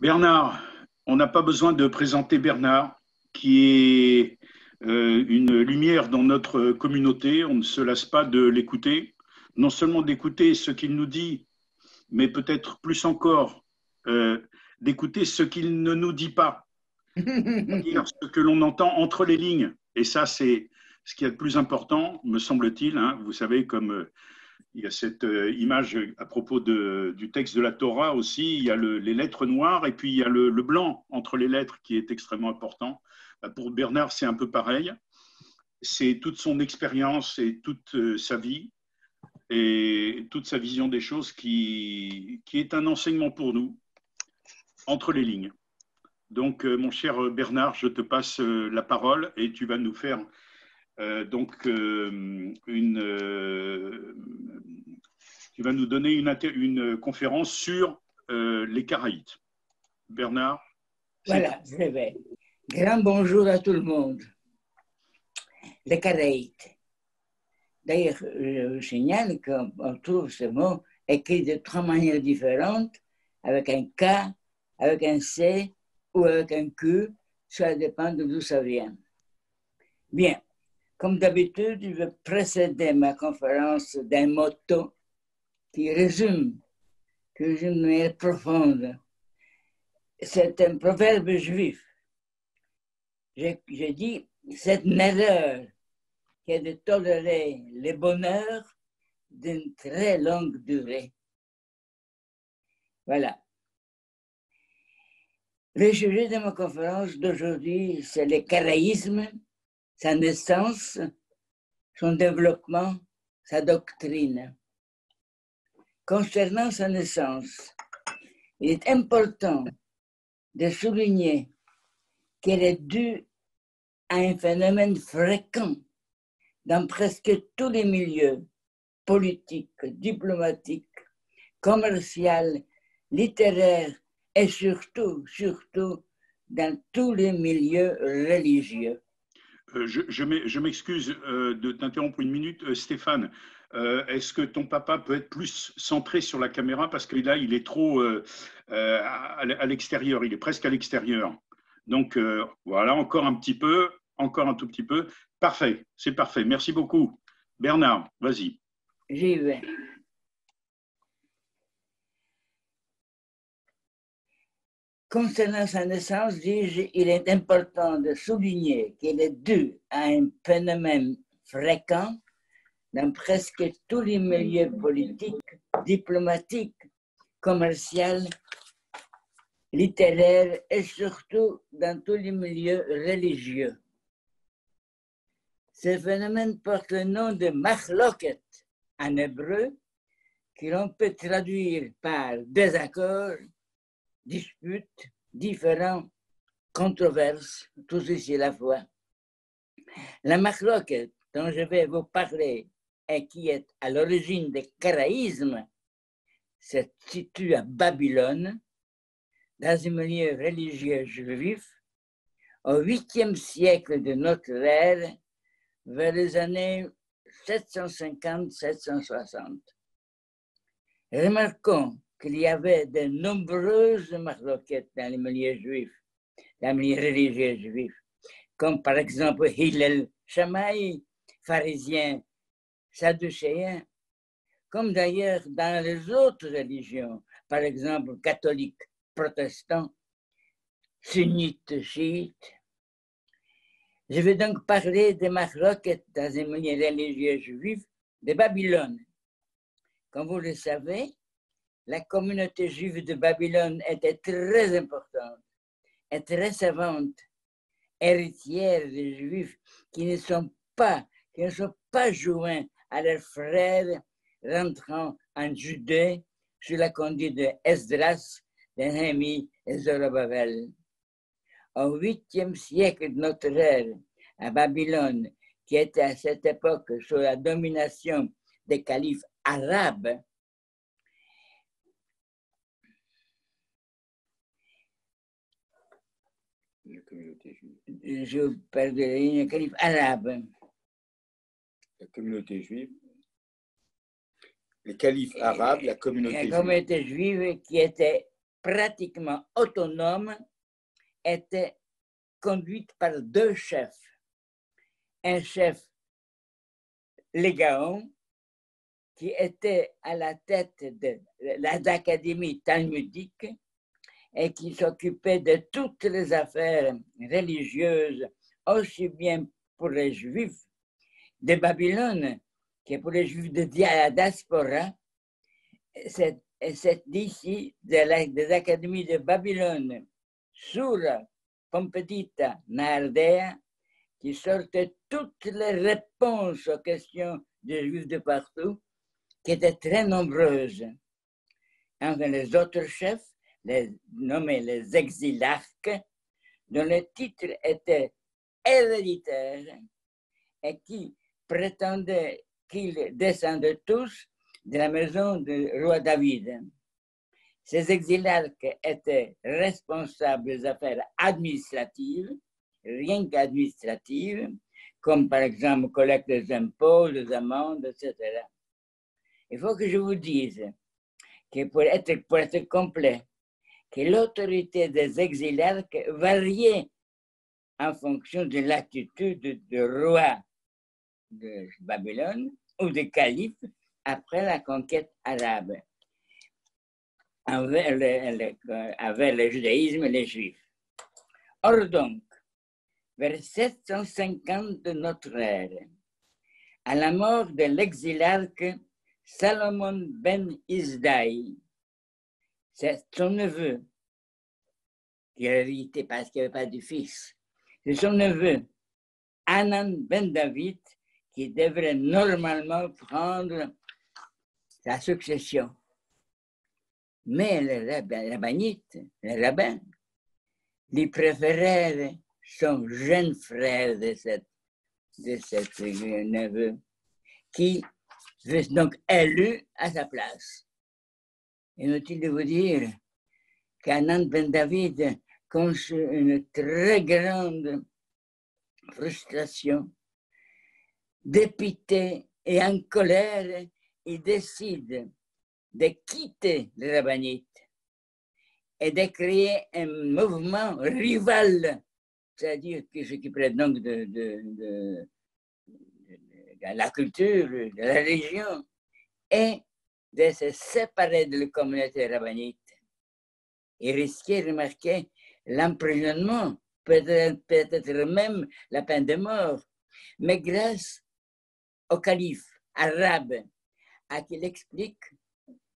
Bernard, on n'a pas besoin de présenter Bernard, qui est une lumière dans notre communauté. On ne se lasse pas de l'écouter, non seulement d'écouter ce qu'il nous dit, mais peut-être plus encore euh, d'écouter ce qu'il ne nous dit pas, c'est-à-dire ce que l'on entend entre les lignes. Et ça, c'est ce qui est le plus important, me semble-t-il, hein. Vous savez, comme il y a cette image à propos du texte de la Torah aussi, il y a les lettres noires et puis il y a le blanc entre les lettres qui est extrêmement important. Pour Bernard, c'est un peu pareil. C'est toute son expérience et toute sa vie et toute sa vision des choses qui est un enseignement pour nous, entre les lignes. Donc, mon cher Bernard, je te passe la parole et tu vas nous faire tu vas nous donner une conférence sur les Caraïbes. Bernard, c'est Voilà, je vais. Grand bonjour à tout le monde. Les Caraïbes. D'ailleurs, je signale qu'on trouve ce mot écrit de trois manières différentes, avec un K, avec un C ou avec un Q, ça dépend de d'où ça vient. Bien, comme d'habitude, je vais précéder ma conférence d'un motto qui résume de manière profonde. C'est un proverbe juif. J'ai dit, c'est une erreur qui est de tolérer les bonheurs d'une très longue durée. Voilà. Le sujet de ma conférence d'aujourd'hui, c'est le caraïsme, sa naissance, son développement, sa doctrine. Concernant sa naissance, il est important de souligner qu'elle est due à un phénomène fréquent dans presque tous les milieux politiques, diplomatiques, commerciaux, littéraires et surtout dans tous les milieux religieux. Je m'excuse de t'interrompre une minute. Stéphane, est-ce que ton papa peut être plus centré sur la caméra parce que là, il est trop à l'extérieur, il est presque à l'extérieur. Donc voilà, encore un petit peu, encore un tout petit peu. Parfait, c'est parfait. Merci beaucoup. Bernard, vas-y. J'y vais. Concernant sa naissance, dis-je, il est important de souligner qu'elle est due à un phénomène fréquent dans presque tous les milieux politiques, diplomatiques, commerciaux, littéraires et surtout dans tous les milieux religieux. Ce phénomène porte le nom de machloket en hébreu, que l'on peut traduire par désaccord, dispute, différends, controverses, tout ceci à la fois. La machloket dont je vais vous parler et qui est à l'origine des caraïsmes se situe à Babylone, dans un milieu religieux juif, au 8e siècle de notre ère, vers les années 750-760. Remarquons qu'il y avait de nombreuses machloquettes dans les milieux juifs, dans les milieux religieux juifs, comme par exemple Hillel Shammai, pharisien, sadducéen, comme d'ailleurs dans les autres religions, par exemple catholiques, protestants, sunnites, chiites. Je vais donc parler des machloquettes dans un milieu religieux juif de Babylone. Comme vous le savez, la communauté juive de Babylone était très importante et très savante, héritière des juifs qui ne sont pas joints à leurs frères rentrant en Judée sous la conduite de Esdras, de Néhémie et Zorobabel. Au 8e siècle de notre ère, à Babylone, qui était à cette époque sous la domination des califes arabes, je parle de les califes arabes. La communauté juive, les califes arabes, la communauté juive qui était pratiquement autonome, était conduite par deux chefs. Un chef, le Gaon, qui était à la tête de l'Académie talmudique et qui s'occupait de toutes les affaires religieuses, aussi bien pour les Juifs de Babylone que pour les Juifs de la diaspora. C'est d'ici, des académies de Babylone, Sura, Pompedita, Nardea, qui sortaient toutes les réponses aux questions des Juifs de partout, qui étaient très nombreuses. Enfin, les autres chefs, nommés les exilarques, dont le titre était héréditaire et qui prétendaient qu'ils descendaient tous de la maison du roi David. Ces exilarques étaient responsables des affaires administratives, rien qu'administratives, comme par exemple collecte des impôts, des amendes, etc. Il faut que je vous dise que pour être complet, que l'autorité des exilarques variait en fonction de l'attitude du roi de Babylone ou du calife après la conquête arabe envers le judaïsme et les juifs. Or donc, vers 750 de notre ère, à la mort de l'exilarque Salomon ben Isdaï, c'est son neveu, qui a hérité parce qu'il n'y avait pas de fils, c'est son neveu, Hanan ben David, qui devrait normalement prendre sa succession. Mais les rabbinites, les rabbins, lui préférèrent son jeune frère de cet neveu, qui fut donc élu à sa place. Inutile de vous dire qu'Hanan ben David conçut une très grande frustration. Dépité et en colère, il décide de quitter les rabbinites et de créer un mouvement rival, c'est-à-dire qui s'occuperait donc de la culture, de la religion, et de se séparer de la communauté rabbinite. Il risquait, remarquez, l'emprisonnement, peut-être même la peine de mort, mais grâce au calife arabe, à qui il explique,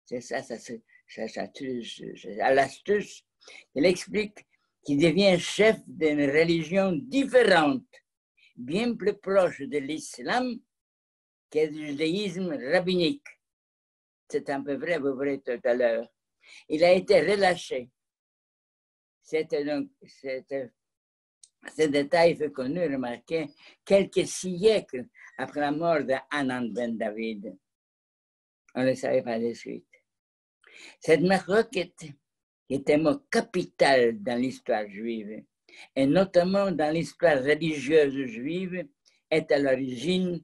c'est à l'astuce, il explique qu'il devient chef d'une religion différente, bien plus proche de l'islam que du judaïsme rabbinique. C'est un peu vrai, vous verrez tout à l'heure. Il a été relâché. Ce détail fait qu'on a remarqué quelques siècles après la mort de Hanan ben David. On ne le savait pas de suite. Cette marloquette est un mot capital dans l'histoire juive, et notamment dans l'histoire religieuse juive, est à l'origine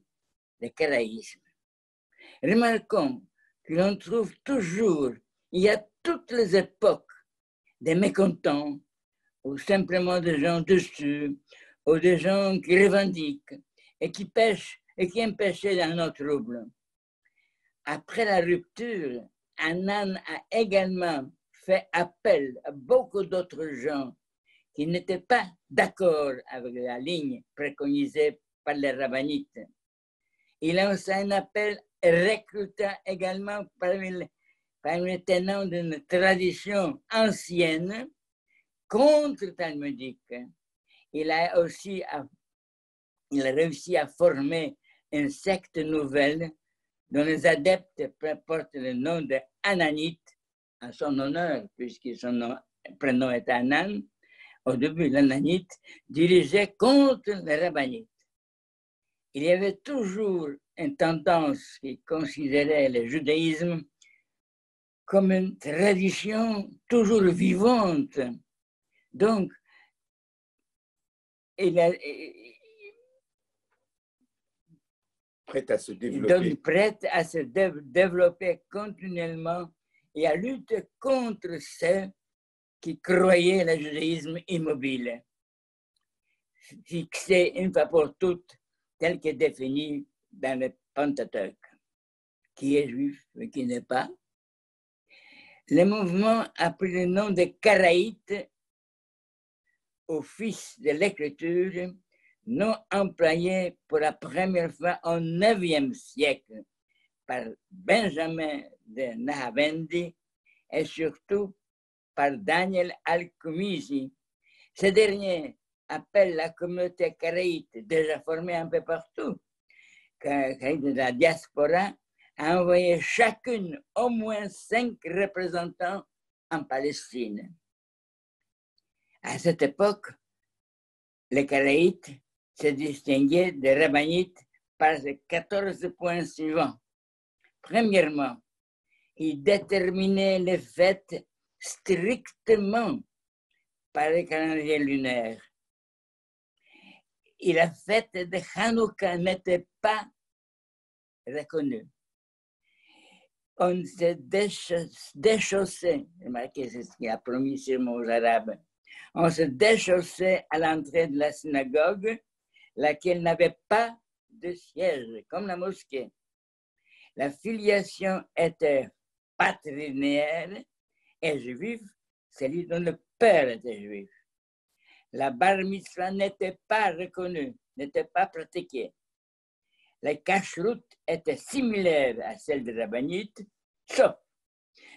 du caraïsme. Remarquons que l'on trouve toujours, il y a toutes les époques, des mécontents, ou simplement des gens dessus, ou des gens qui revendiquent et qui pêchent et qui aiment pêcher dans nos troubles. Après la rupture, Hanan a également fait appel à beaucoup d'autres gens qui n'étaient pas d'accord avec la ligne préconisée par les rabbinites. Il lança un appel et recruta également parmi les tenants d'une tradition ancienne contre talmudique. Il a réussi à former une secte nouvelle dont les adeptes portent le nom de Hananites en son honneur, puisque son prénom est Hanan. Au début, l'Hananite dirigeait contre les rabbinites. Il y avait toujours une tendance qui considérait le judaïsme comme une tradition toujours vivante. Donc, prête à se développer. Donc, prête à se développer continuellement et à lutter contre ceux qui croyaient le judaïsme immobile, fixé une fois pour toutes, tel que défini dans le Pentateuque. Qui est juif et qui n'est pas. Le mouvement a pris le nom de Karaïte au fils de l'écriture, nom employé pour la première fois au IXe siècle par Benjamin de Nahavendi et surtout par Daniel Al-Kumisi. Ce dernier appelle la communauté karaïte, déjà formée un peu partout, de la diaspora, a envoyé chacune au moins 5 représentants en Palestine. À cette époque, les Karaïtes se distinguaient des Rabbanites par les 14 points suivants. Premièrement, ils déterminaient les fêtes strictement par le calendrier lunaire. Et la fête de Hanouka n'était pas reconnue. On se déchaussait, remarquez, c'est ce qu'il a promis sûrement aux Arabes, on se déchaussait à l'entrée de la synagogue, laquelle n'avait pas de siège, comme la mosquée. La filiation était patrilinéaire et juif, celui dont le père était juif. La bar mitzvah n'était pas reconnue, n'était pas pratiquée. La cacheroute était similaire à celle des rabbinites,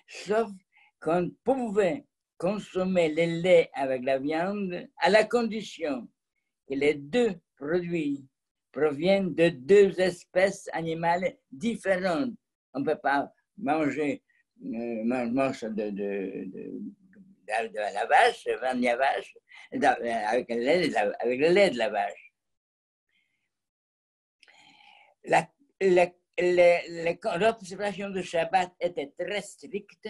sauf qu'on pouvait consommer le lait avec la viande à la condition que les deux produits proviennent de 2 espèces animales différentes. On ne peut pas manger un morceau de la vache, de la vache, avec le lait de la vache. L'observation du Shabbat était très stricte.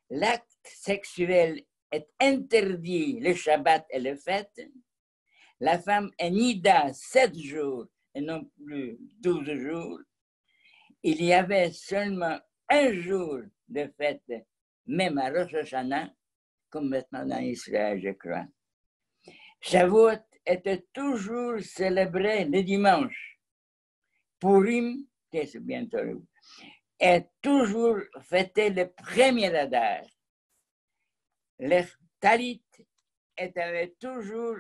L'acte sexuel est interdit le Shabbat et les fêtes. La femme est nida 7 jours et non plus 12 jours. Il y avait seulement 1 jour de fête, même à Rosh Hashanah, comme maintenant dans Israël, je crois. Shavuot était toujours célébré le dimanche. Purim, c'est bientôt, est toujours fêté le 1er Adar. Le talit était toujours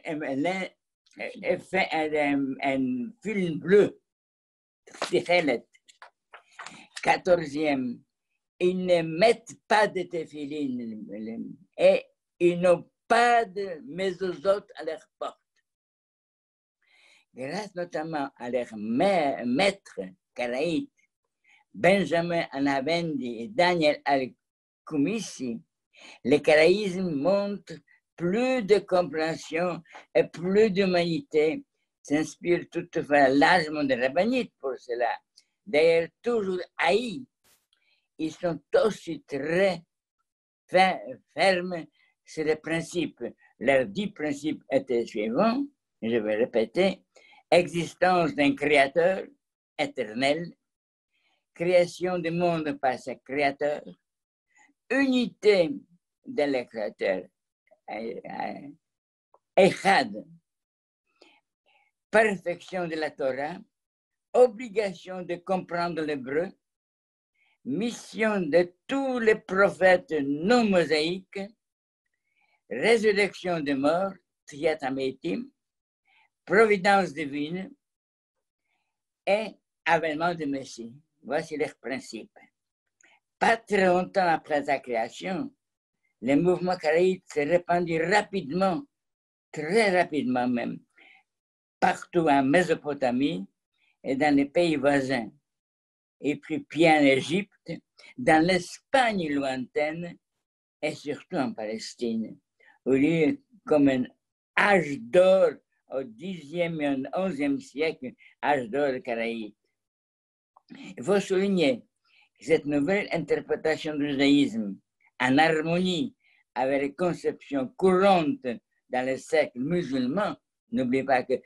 fait un fil bleu, 14e, ils ne mettent pas de téphilines et ils n'ont pas de mezuzot à leur porte. Grâce notamment à leurs maîtres karaïtes, Benjamin Anavendi et Daniel Al-Kumisi, le karaïsme montre plus de compréhension et plus d'humanité, s'inspire toutefois largement des rabbinites pour cela. D'ailleurs, toujours haïs, ils sont aussi très fermes sur les principes. Leurs 10 principes étaient suivants, je vais répéter: existence d'un créateur éternel, création du monde par ses créateurs, unité de le créateur, Echad, perfection de la Torah, obligation de comprendre l'hébreu, mission de tous les prophètes non mosaïques, résurrection des morts, Triat Hametim, providence divine et avènement du Messie. Voici leurs principes. Pas très longtemps après sa création, le mouvement karaïte s'est répandu rapidement, très rapidement même, partout en Mésopotamie et dans les pays voisins, et puis en Égypte, dans l'Espagne lointaine et surtout en Palestine, où il y a comme un âge d'or au Xe et XIe siècle, âge d'or karaïte. Il faut souligner que cette nouvelle interprétation du judaïsme, en harmonie avec les conceptions courantes dans les siècles musulmans, n'oubliez pas que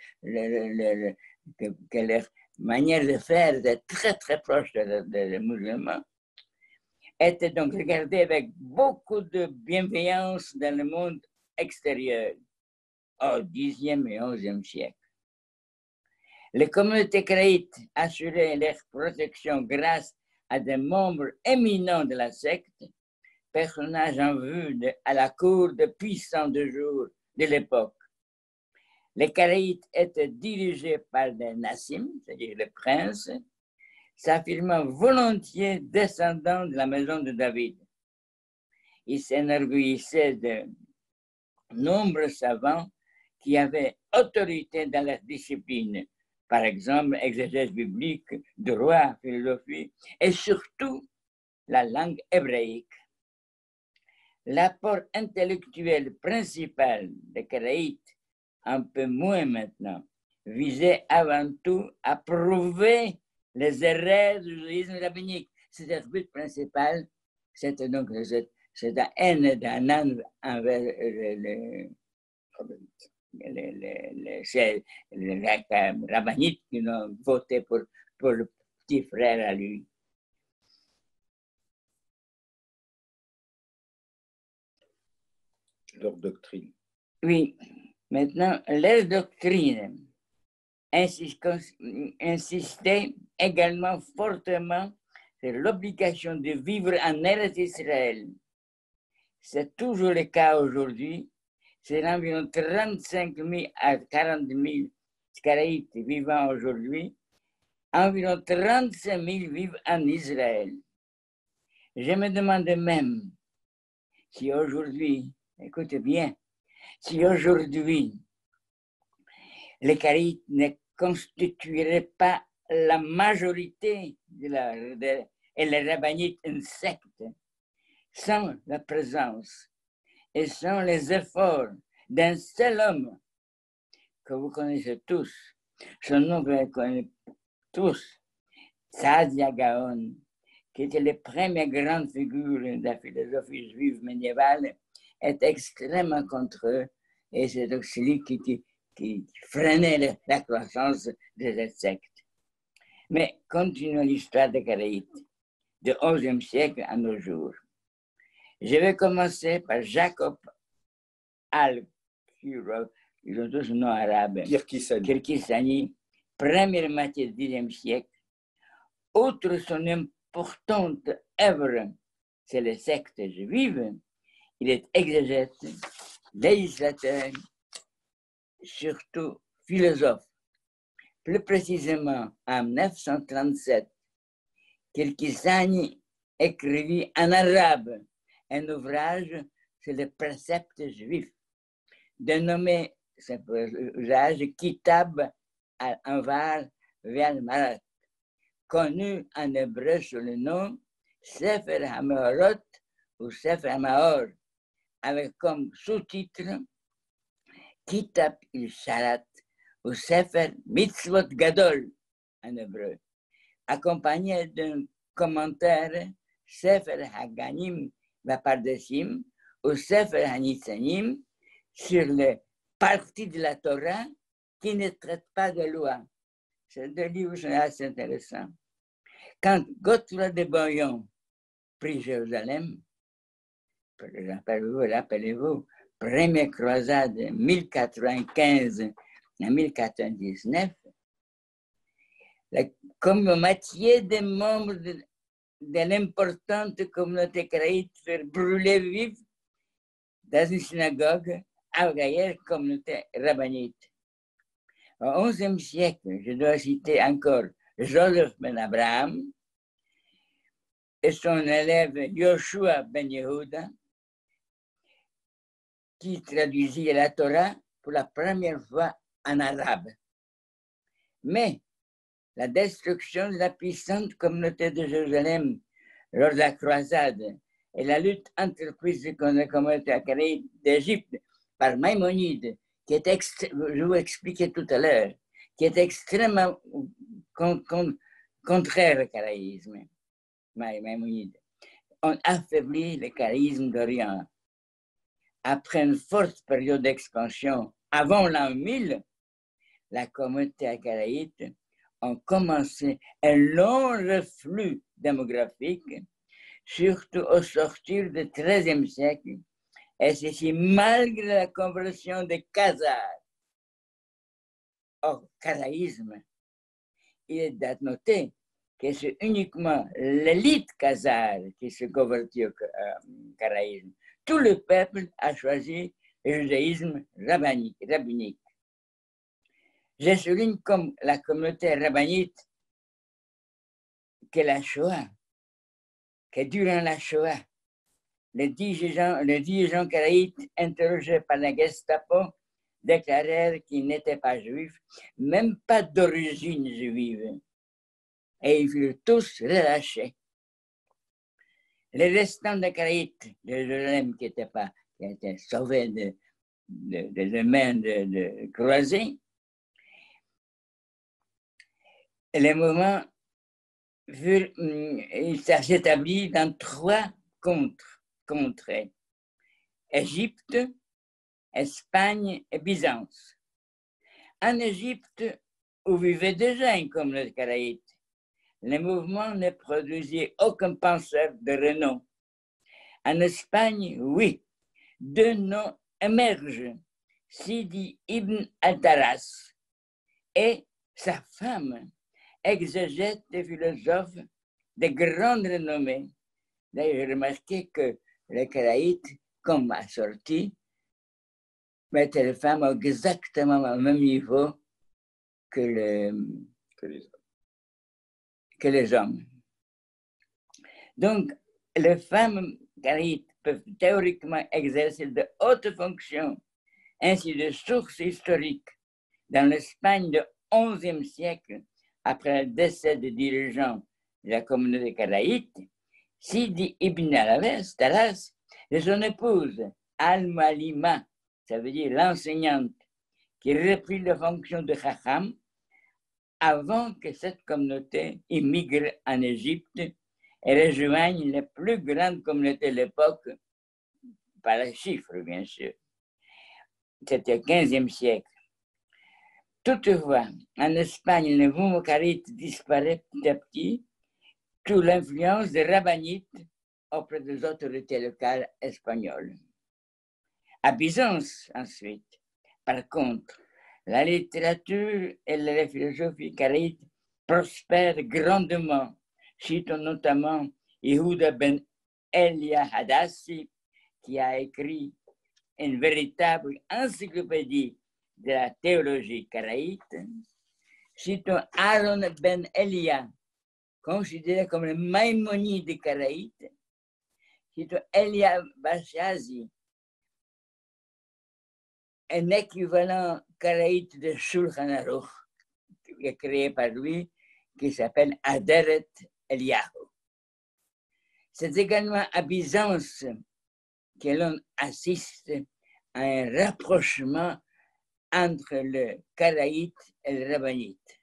leur manière de faire est très très proche des musulmans, était donc regardée avec beaucoup de bienveillance dans le monde extérieur au Xe et XIe siècle. Les communautés karaïtes assuraient leur protection grâce à des membres éminents de la secte, personnages en vue à la cour de puissants de jour de l'époque. Les Karaïtes étaient dirigés par des Nassim, c'est-à-dire les princes, s'affirmant volontiers descendants de la maison de David. Ils s'enorgueillissaient de nombreux savants qui avaient autorité dans leur discipline, par exemple exégèse biblique, droit, philosophie, et surtout la langue hébraïque. L'apport intellectuel principal des Karaïtes, un peu moins maintenant, visait avant tout à prouver les erreurs du judaïsme rabbinique. C'était le but principal, c'était donc cette haine d'Anan envers les rabbinites qui ont voté pour le petit frère à lui. Leur doctrine. Oui, maintenant, leur doctrine insistait également fortement sur l'obligation de vivre en Eretz Israël. C'est toujours le cas aujourd'hui. C'est environ 35 000 à 40 000 Karaïtes vivant aujourd'hui. Environ 35 000 vivent en Israël. Je me demande même si aujourd'hui, écoutez bien, si aujourd'hui les Karaïtes ne constitueraient pas la majorité et les rabbinites une secte, sans la présence et sans les efforts d'un seul homme que vous connaissez tous, son nom que vous connaissez tous, Saadia Gaon, qui était la première grande figure de la philosophie juive médiévale, est extrêmement contre eux, et c'est donc celui qui freinait la croissance de cette secte. Mais continuons l'histoire des Karaïtes, du XIe siècle à nos jours. Je vais commencer par Jacob al-Kirov, ils ont tous un nom arabe, Kirkisani, première moitié du Xe siècle. Outre son importante œuvre, c'est les sectes juives, il est exégète, législateur, surtout philosophe. Plus précisément, en 937, Kirkisani écrivit en arabe un ouvrage sur les préceptes juifs, dénommé cet ouvrage Kitab al-Anvar ve'al-Marat, connu en hébreu sous le nom Sefer HaMeorot ou Sefer HaMaor, avec comme sous-titre Kitab il-Sharat ou Sefer Mitzvot Gadol en hébreu, accompagné d'un commentaire Sefer Haganim Vapardesim ou Sefer Hanitzanim sur les parties de la Torah qui ne traitent pas de loi. Ces deux livres sont assez intéressants. Quand Godefroy de Bouillon prit Jérusalem, rappelez-vous, première croisade 1095 à 1099, comme moitié des membres de l'importante communauté karaïte furent brûlés vifs dans une synagogue à la communauté rabbinite. Au XIe siècle, je dois citer encore Joseph ben Abraham et son élève Yoshua ben Yehuda, qui traduisit la Torah pour la première fois en arabe. Mais la destruction de la puissante communauté de Jérusalem lors de la croisade et la lutte entreprise contre la communauté karaïte d'Égypte par Maïmonide, qui est je vous expliquais tout à l'heure, qui est extrêmement contraire au karaïsme, Maïmonide, ont affaibli le karaïsme d'Orient. Après une forte période d'expansion avant l'an 1000, la communauté akaraïte a commencé un long reflux démographique surtout au sortir du XIIIe siècle, et ceci malgré la conversion des Khazars au khazaïsme. Il est à noter que c'est uniquement l'élite khazare qui se convertit au khazaïsme. Tout le peuple a choisi le judaïsme rabbinique. Je souligne comme la communauté rabbinite que la Shoah, que durant la Shoah, les dirigeants karaïtes interrogés par la Gestapo déclarèrent qu'ils n'étaient pas juifs, même pas d'origine juive, et ils furent tous relâchés. Les restants des Karaïtes de Jérusalem qui étaient sauvés de mains de croisés, les mouvements s'établit dans 3 contrées: Égypte, Espagne et Byzance. En Égypte, où vivait déjà une communauté karaïte, le mouvement ne produisait aucun penseur de renom. En Espagne, oui, 2 noms émergent: Sidi ibn al-Taras et sa femme, exégète et philosophe de grande renommée. D'ailleurs, j'ai remarqué que les Karaïtes, comme assortis, mettaient les femmes exactement au même niveau que les hommes. Donc, les femmes Karaïtes peuvent théoriquement exercer de hautes fonctions, ainsi de sources historiques. Dans l'Espagne du XIe siècle, après le décès des dirigeants de la communauté karaïte, Sidi ibn Taras et son épouse, Al-Malima, ça veut dire l'enseignante, qui reprit la fonction de Chacham avant que cette communauté immigre en Égypte et rejoigne les plus grandes communautés de l'époque, par les chiffres bien sûr. C'était au XVe siècle. Toutefois, en Espagne, le mouvement karaïte disparaît petit à petit sous l'influence des rabbinites auprès des autorités locales espagnoles. À Byzance, ensuite, par contre, la littérature et la philosophie karaïte prospèrent grandement. Citons notamment Yehuda ben Elia Hadassi, qui a écrit une véritable encyclopédie de la théologie karaïte. Citons Aaron ben Elia, considéré comme le Maïmonide karaïte. Citons Elia Bashazi, un équivalent karaïte de Shulchan Aruch, créé par lui, qui s'appelle Aderet Eliyahu. C'est également à Byzance que l'on assiste à un rapprochement entre le karaïte et le rabbinite.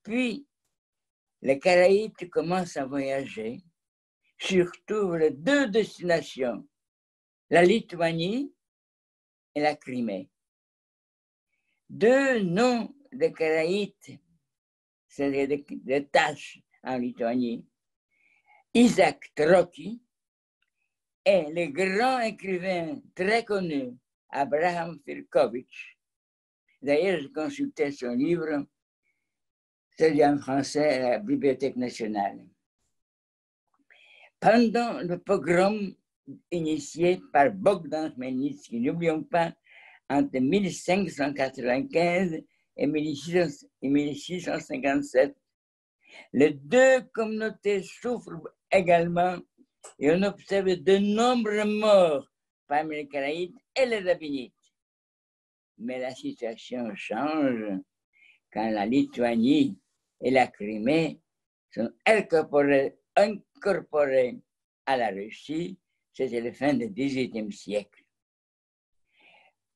Puis, les karaïtes commencent à voyager, surtout vers 2 destinations, la Lituanie et la Crimée. 2 noms de karaïtes, c'est des tâches en Lituanie, Isaac Troki et le grand écrivain très connu, Abraham Firkovitch. D'ailleurs, je consultais son livre, celui en français à la Bibliothèque nationale. Pendant le pogrom initié par Bogdan Khmelnytsky, n'oublions pas, entre 1595 et 1657, les 2 communautés souffrent également et on observe de nombreux morts parmi les Karaïtes et les rabbinites. Mais la situation change quand la Lituanie et la Crimée sont incorporées à la Russie. C'était la fin du XVIIIe siècle.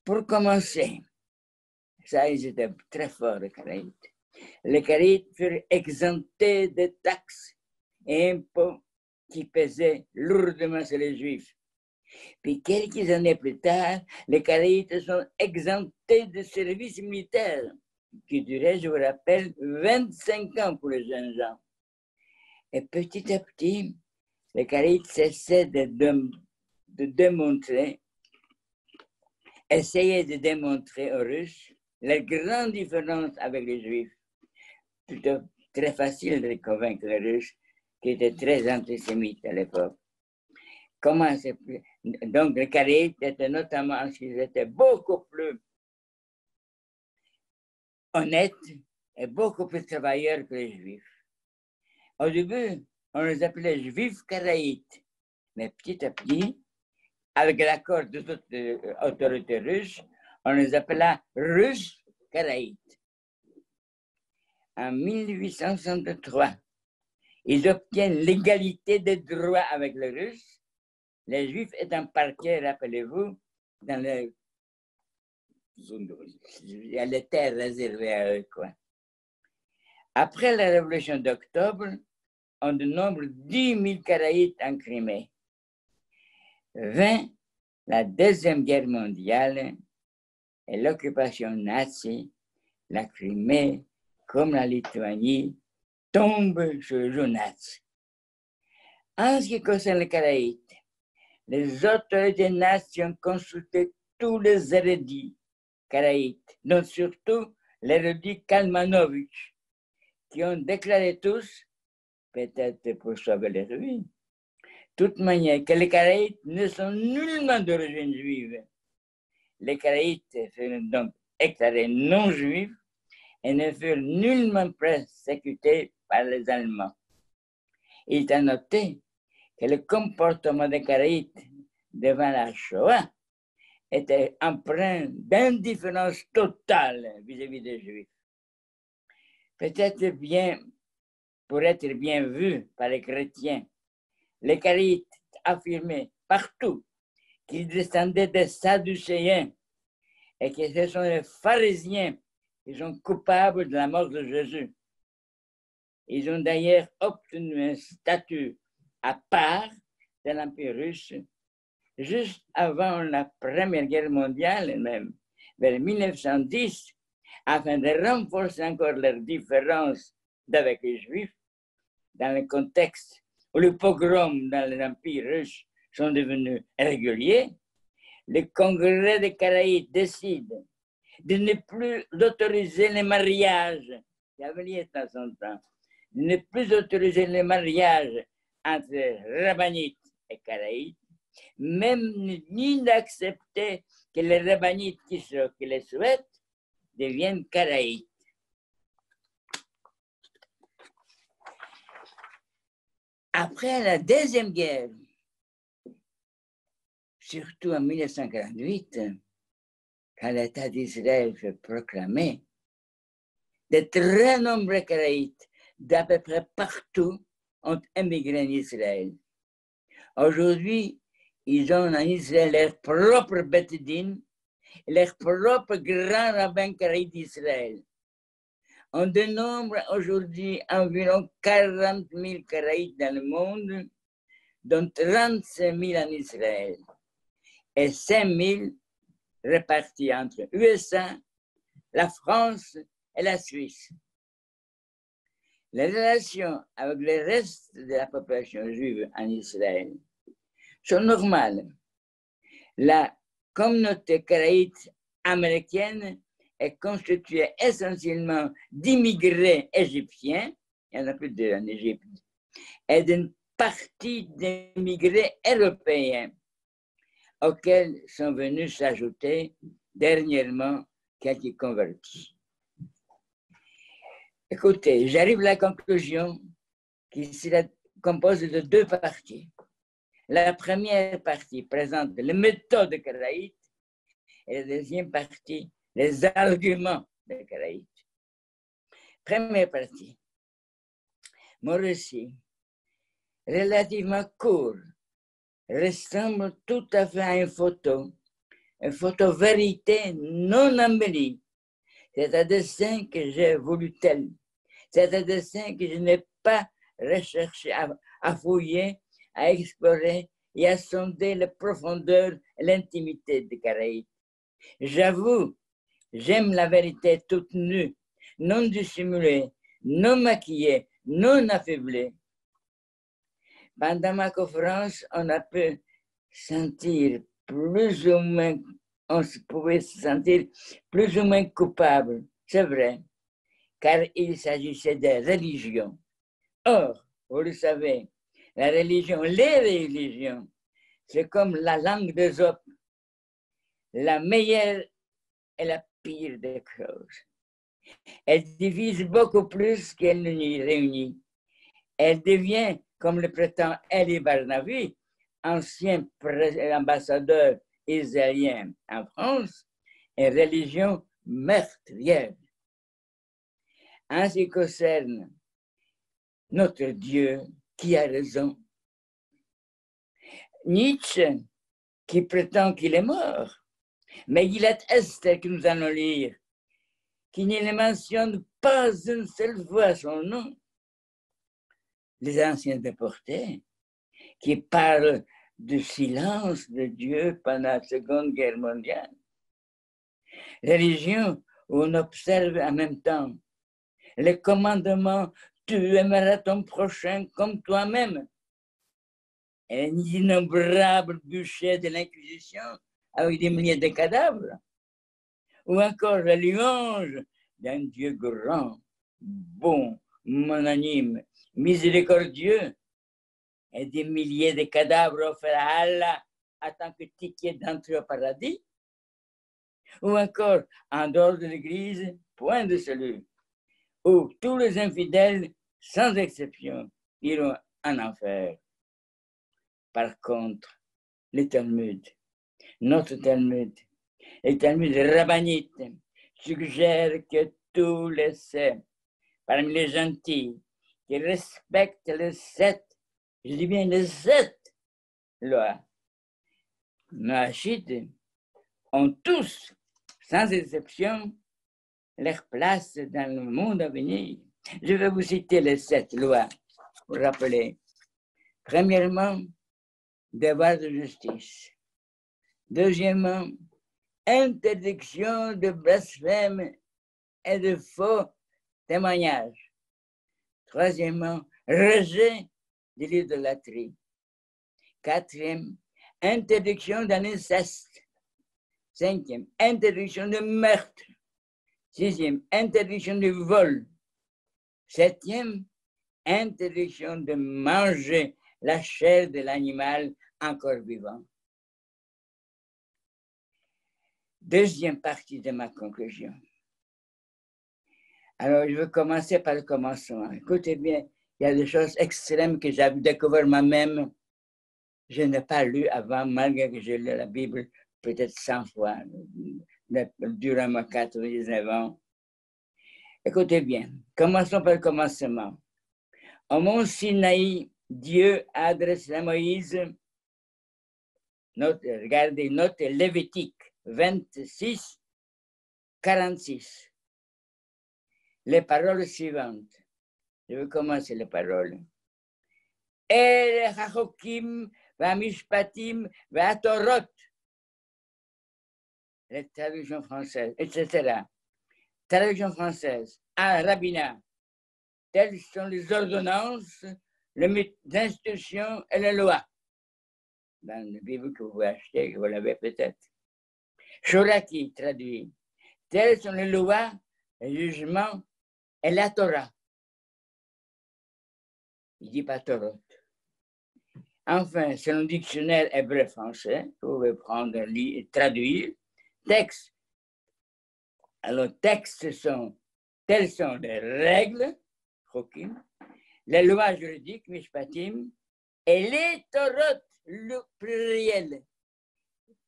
Pour commencer, ça, ils étaient très forts, les Karaïtes. Les Karaïtes furent exemptés de taxes et impôts qui pesaient lourdement sur les Juifs. Puis quelques années plus tard, les Karaïtes sont exemptés de service militaire, qui durait, je vous rappelle, 25 ans pour les jeunes gens. Et petit à petit, les Caraïbes essayaient de démontrer aux Russes la grande différence avec les Juifs. Plutôt très facile de convaincre les Russes qui étaient très antisémites à l'époque. Donc les Caraïbes étaient notamment qu'ils étaient beaucoup plus honnêtes et beaucoup plus travailleurs que les Juifs. Au début, on les appelait Juifs Caraïtes, mais petit à petit, avec l'accord de toutes les autorités russes, on les appela Russes Caraïtes. En 1863, ils obtiennent l'égalité des droits avec les Russes, les Juifs étant parqués, rappelez-vous, dans les terres réservées à eux, quoi. Après la révolution d'octobre, on dénombre 10 000 Caraïtes en Crimée. Vint la Deuxième Guerre mondiale et l'occupation nazie, la Crimée, comme la Lituanie, tombe sous le joug nazi. En ce qui concerne les Caraïbes, les autorités nazies ont consulté tous les érudits Caraïbes, dont surtout l'érudit Kalmanovitch, qui ont déclaré tous, peut-être pour sauver leur vie, de toute manière, que les Caraïbes ne sont nullement d'origine juive. Les Caraïbes furent donc déclarés non juifs et ne furent nullement persécutés par les Allemands. Il est à noter que le comportement des Caraïbes devant la Shoah était empreint d'indifférence totale vis-à-vis des Juifs. Peut-être bien, pour être bien vu par les chrétiens, les Caraïbes affirmaient partout qu'ils descendaient des Sadducéens et que ce sont les pharisiens qui sont coupables de la mort de Jésus. Ils ont d'ailleurs obtenu un statut à part de l'Empire russe juste avant la Première Guerre mondiale, même vers 1910, afin de renforcer encore leurs différences avec les Juifs, dans le contexte où les pogroms dans l'Empire russe sont devenus réguliers. Le Congrès des Caraïbes décide de ne plus autoriser les mariages, il y avait lieu dans son temps, de ne plus autoriser les mariages entre rabbinites et Caraïbes, même ni d'accepter que les rabbinites qui les souhaitent deviennent Caraïbes. Après la Deuxième Guerre, surtout en 1948, quand l'État d'Israël fut proclamé, de très nombreux Caraïbes d'à peu près partout ont émigré en Israël. Aujourd'hui, ils ont en Israël leur propre Beth-Din, leur propre grand rabbin Caraïbe d'Israël. On dénombre aujourd'hui environ 40 000 Caraïbes dans le monde, dont 35 000 en Israël, et 5 000 répartis entre USA, la France et la Suisse. Les relations avec le reste de la population juive en Israël sont normales. La communauté caraïbe américaine est constituée essentiellement d'immigrés égyptiens, il y en a plus d'eux en Égypte, et d'une partie d'immigrés européens, auxquels sont venus s'ajouter dernièrement quelques convertis. Écoutez, j'arrive à la conclusion qui se compose de deux parties. La première partie présente les méthodes caraïbes et la deuxième partie les arguments des Caraïbes. Première partie. Mon récit, relativement court, ressemble tout à fait à une photo vérité non embellie. C'est un dessin que j'ai voulu tel. C'est un dessin que je n'ai pas recherché à fouiller, à explorer et à sonder la profondeur et l'intimité des Caraïbes. J'avoue, j'aime la vérité toute nue, non dissimulée, non maquillée, non affaiblie. Pendant ma conférence, on a pu sentir plus ou moins, on pouvait se sentir plus ou moins coupable, c'est vrai, car il s'agissait de religion. Or, vous le savez, la religion, les religions, c'est comme la langue d'Ésope, la meilleure et la pire des choses. Elle divise beaucoup plus qu'elle ne réunit. Elle devient, comme le prétend Elie Barnaby, ancien ambassadeur israélien en France, une religion meurtrière. En ce qui concerne notre Dieu, qui a raison? Nietzsche, qui prétend qu'il est mort, mais il est Esther que nous allons lire, qui ne mentionne pas une seule fois son nom. Les anciens déportés, qui parlent du silence de Dieu pendant la Seconde Guerre mondiale. Religion où on observe en même temps le commandement « Tu aimeras ton prochain comme toi-même » et d'innombrables bûchers de l'Inquisition avec des milliers de cadavres. Ou encore la louange d'un Dieu grand, bon, magnanime, miséricordieux, et des milliers de cadavres offerts à Allah en tant que ticket d'entrée au paradis. Ou encore, en dehors de l'Église, point de salut, où tous les infidèles, sans exception, iront en enfer. Par contre, le Talmud, notre Talmud, le Talmud rabbinite, suggère que tous les saints, parmi les gentils, qui respectent les 7, je dis bien les 7 lois noachites, ont tous, sans exception, leur place dans le monde à venir. Je vais vous citer les 7 lois, pour rappeler. Premièrement, devoir de justice. Deuxièmement, interdiction de blasphème et de faux témoignages. Troisièmement, rejet de l'idolâtrie. Quatrième, interdiction d'un inceste. Cinquième, interdiction de meurtre. Sixième, interdiction de vol. Septième, interdiction de manger la chair de l'animal encore vivant. Deuxième partie de ma conclusion. Alors, je vais commencer par le commencement. Écoutez bien, il y a des choses extrêmes que j'ai découvert moi-même. Je n'ai pas lu avant, malgré que j'ai lu la Bible peut-être 100 fois durant mes 99 ans. Écoutez bien, commençons par le commencement. Au mont Sinaï, Dieu a adressé à Moïse, regardez, note Lévitique 26, 46. Les paroles suivantes. Je vais commencer les paroles. Et les Chachokim, Vamishpatim, Vatorot. Les traductions françaises, etc. Traduction française. Un rabbinat. Telles sont les ordonnances, les instructions et les lois. Dans la Bible que vous pouvez acheter, vous l'avez peut-être. Shoraki traduit. Telles sont les lois, les jugements et la Torah. Il ne dit pas Torah. Enfin, selon le dictionnaire hébreu-français, vous pouvez prendre et traduire. Texte. Alors, textes sont, telles sont les règles, chokim, les lois juridiques, mishpatim, et les Torot, le pluriel.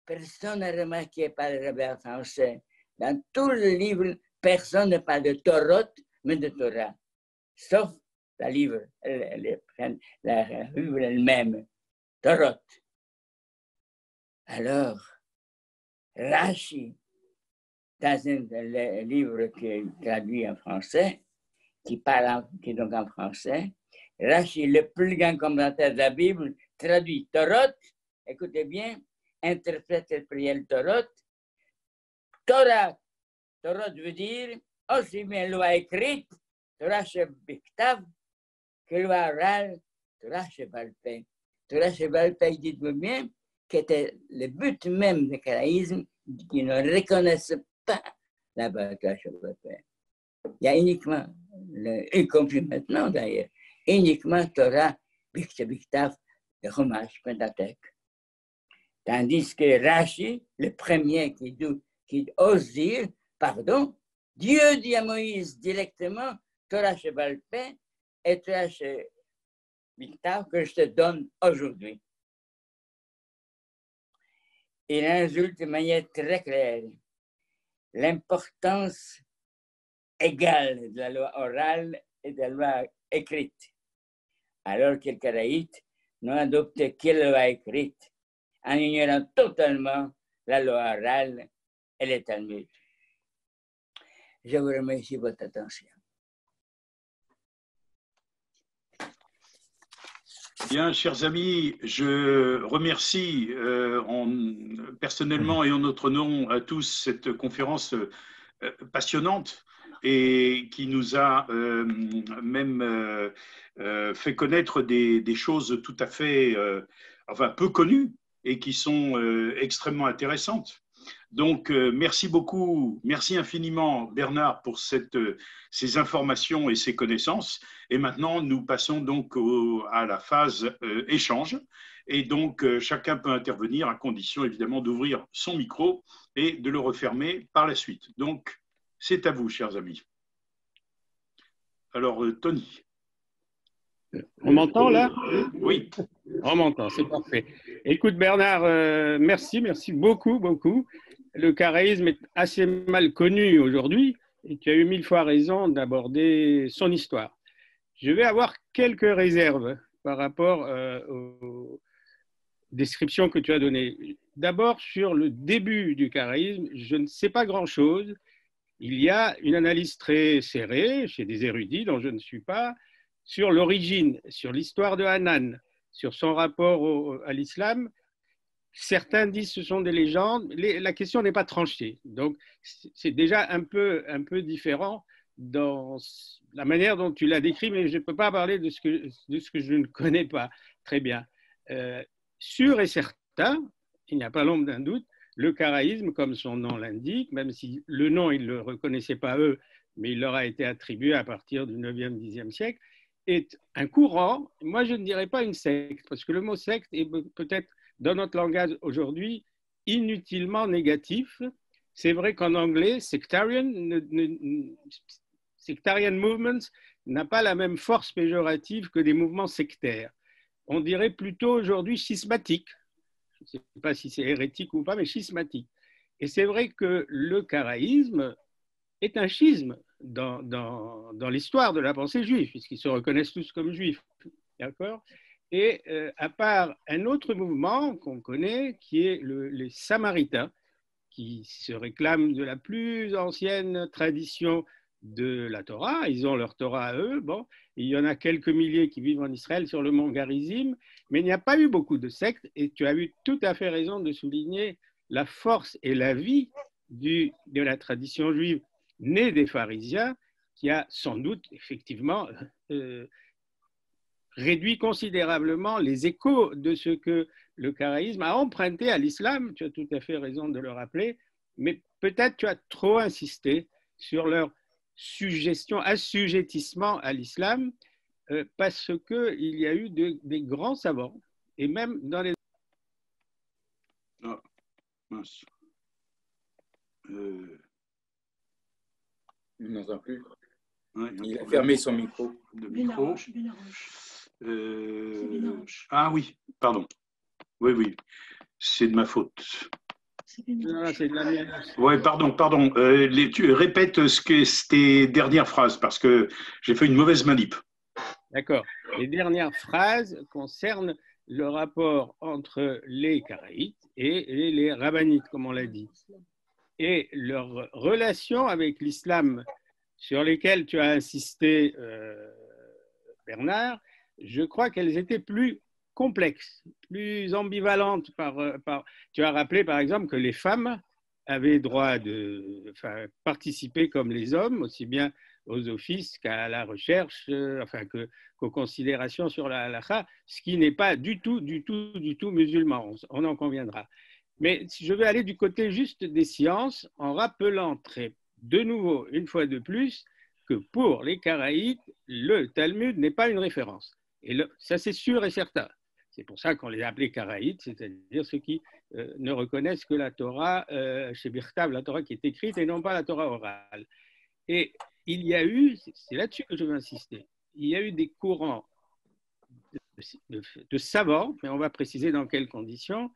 Personne n'a remarqué par le rabbin français. Dans tous les livres, personne ne parle de Torot, mais de Torah. Sauf la livre, la Bible elle-même, Torot. Alors, Rashi, dans un livre qui est traduit en français, qui est donc en français, Rashi, le plus grand commentaire de la Bible, traduit Torot, écoutez bien, interprète le pluriel Torot. Torah, Torot veut dire aussi bien loi écrite, Torah Biktav, que loi orale, Torah Balpé. Torah Shebal Peh, dites-moi bien, qui était le but même du karaïsme, qui ne reconnaissent pas la Torah Shebal Peh. Il y a uniquement, y compris maintenant d'ailleurs, uniquement Torah, Bichtaf, le Chumash, Pentateuch. Tandis que Rashi, le premier qui ose dire, pardon, Dieu dit à Moïse directement, Torah Shebal Peh et Torah Shebal que je te donne aujourd'hui. Il insulte de manière très claire l'importance égale de la loi orale et de la loi écrite, alors que les Karaïtes n'ont adopté que la loi écrite, en ignorant totalement la loi orale et les Talmuds. Je vous remercie de votre attention. Bien, chers amis, je remercie personnellement et en notre nom à tous cette conférence passionnante et qui nous a même fait connaître des choses tout à fait, enfin peu connues et qui sont extrêmement intéressantes. Donc, merci beaucoup, merci infiniment Bernard pour ces informations et ces connaissances. Et maintenant, nous passons donc à la phase échange. Et donc, chacun peut intervenir à condition évidemment d'ouvrir son micro et de le refermer par la suite. Donc, c'est à vous, chers amis. Alors, Tony. On m'entend là? Oui. On m'entend, c'est parfait. Écoute Bernard, merci beaucoup. Le karaïsme est assez mal connu aujourd'hui et tu as eu 1000 fois raison d'aborder son histoire. Je vais avoir quelques réserves par rapport aux descriptions que tu as données. D'abord, sur le début du karaïsme, je ne sais pas grand-chose. Il y a une analyse très serrée chez des érudits dont je ne suis pas, sur l'origine, sur l'histoire de Hanan, sur son rapport à l'islam. Certains disent que ce sont des légendes. La question n'est pas tranchée. Donc, c'est déjà un peu différent dans la manière dont tu l'as décrit, mais je ne peux pas parler de ce que je ne connais pas très bien. Sûr et certain, il n'y a pas l'ombre d'un doute, le karaïsme, comme son nom l'indique, même si le nom, ils ne le reconnaissaient pas eux, mais il leur a été attribué à partir du 9e, 10e siècle, est un courant, moi je ne dirais pas une secte, parce que le mot secte est peut-être dans notre langage aujourd'hui inutilement négatif. C'est vrai qu'en anglais, sectarian movement n'a pas la même force péjorative que des mouvements sectaires. On dirait plutôt aujourd'hui schismatique. Je ne sais pas si c'est hérétique ou pas, mais schismatique. Et c'est vrai que le karaïsme est un schisme dans l'histoire de la pensée juive, puisqu'ils se reconnaissent tous comme juifs. D'accord ? Et à part un autre mouvement qu'on connaît, qui est les Samaritains, qui se réclament de la plus ancienne tradition de la Torah. Ils ont leur Torah à eux. Bon, il y en a quelques milliers qui vivent en Israël sur le mont Garizim, mais il n'y a pas eu beaucoup de sectes. Et tu as eu tout à fait raison de souligner la force et la vie de la tradition juive née des pharisiens, qui a sans doute effectivement réduit considérablement les échos de ce que le karaïsme a emprunté à l'islam. Tu as tout à fait raison de le rappeler, mais peut-être tu as trop insisté sur leur assujettissement à l'islam, parce qu'il y a eu des grands savants, et même dans les... Ah, mince. Il n'entend plus. Ouais, il a fermé son micro. Ah oui, pardon. Oui, c'est de ma faute. Non, c'est de la mienne. Oui, pardon. Tu répètes tes dernières phrases parce que j'ai fait une mauvaise manip. D'accord. Les dernières phrases concernent le rapport entre les Karaïtes et les Rabbanites, comme on l'a dit. Et leur relation avec l'islam, sur lesquelles tu as insisté, Bernard, je crois qu'elles étaient plus complexes, plus ambivalentes. Tu as rappelé, par exemple, que les femmes avaient droit de participer comme les hommes, aussi bien aux offices qu'à la recherche, enfin qu'aux considérations sur la halakha, ce qui n'est pas du tout musulman, on en conviendra. Mais je vais aller du côté juste des sciences en rappelant de nouveau, une fois de plus, que pour les Karaïtes, le Talmud n'est pas une référence. Et ça, c'est sûr et certain. C'est pour ça qu'on les a appelés Karaïtes, c'est-à-dire ceux qui ne reconnaissent que la Torah chez Birtav, la Torah qui est écrite et non pas la Torah orale. Et il y a eu, c'est là-dessus que je veux insister, il y a eu des courants de savants, mais on va préciser dans quelles conditions,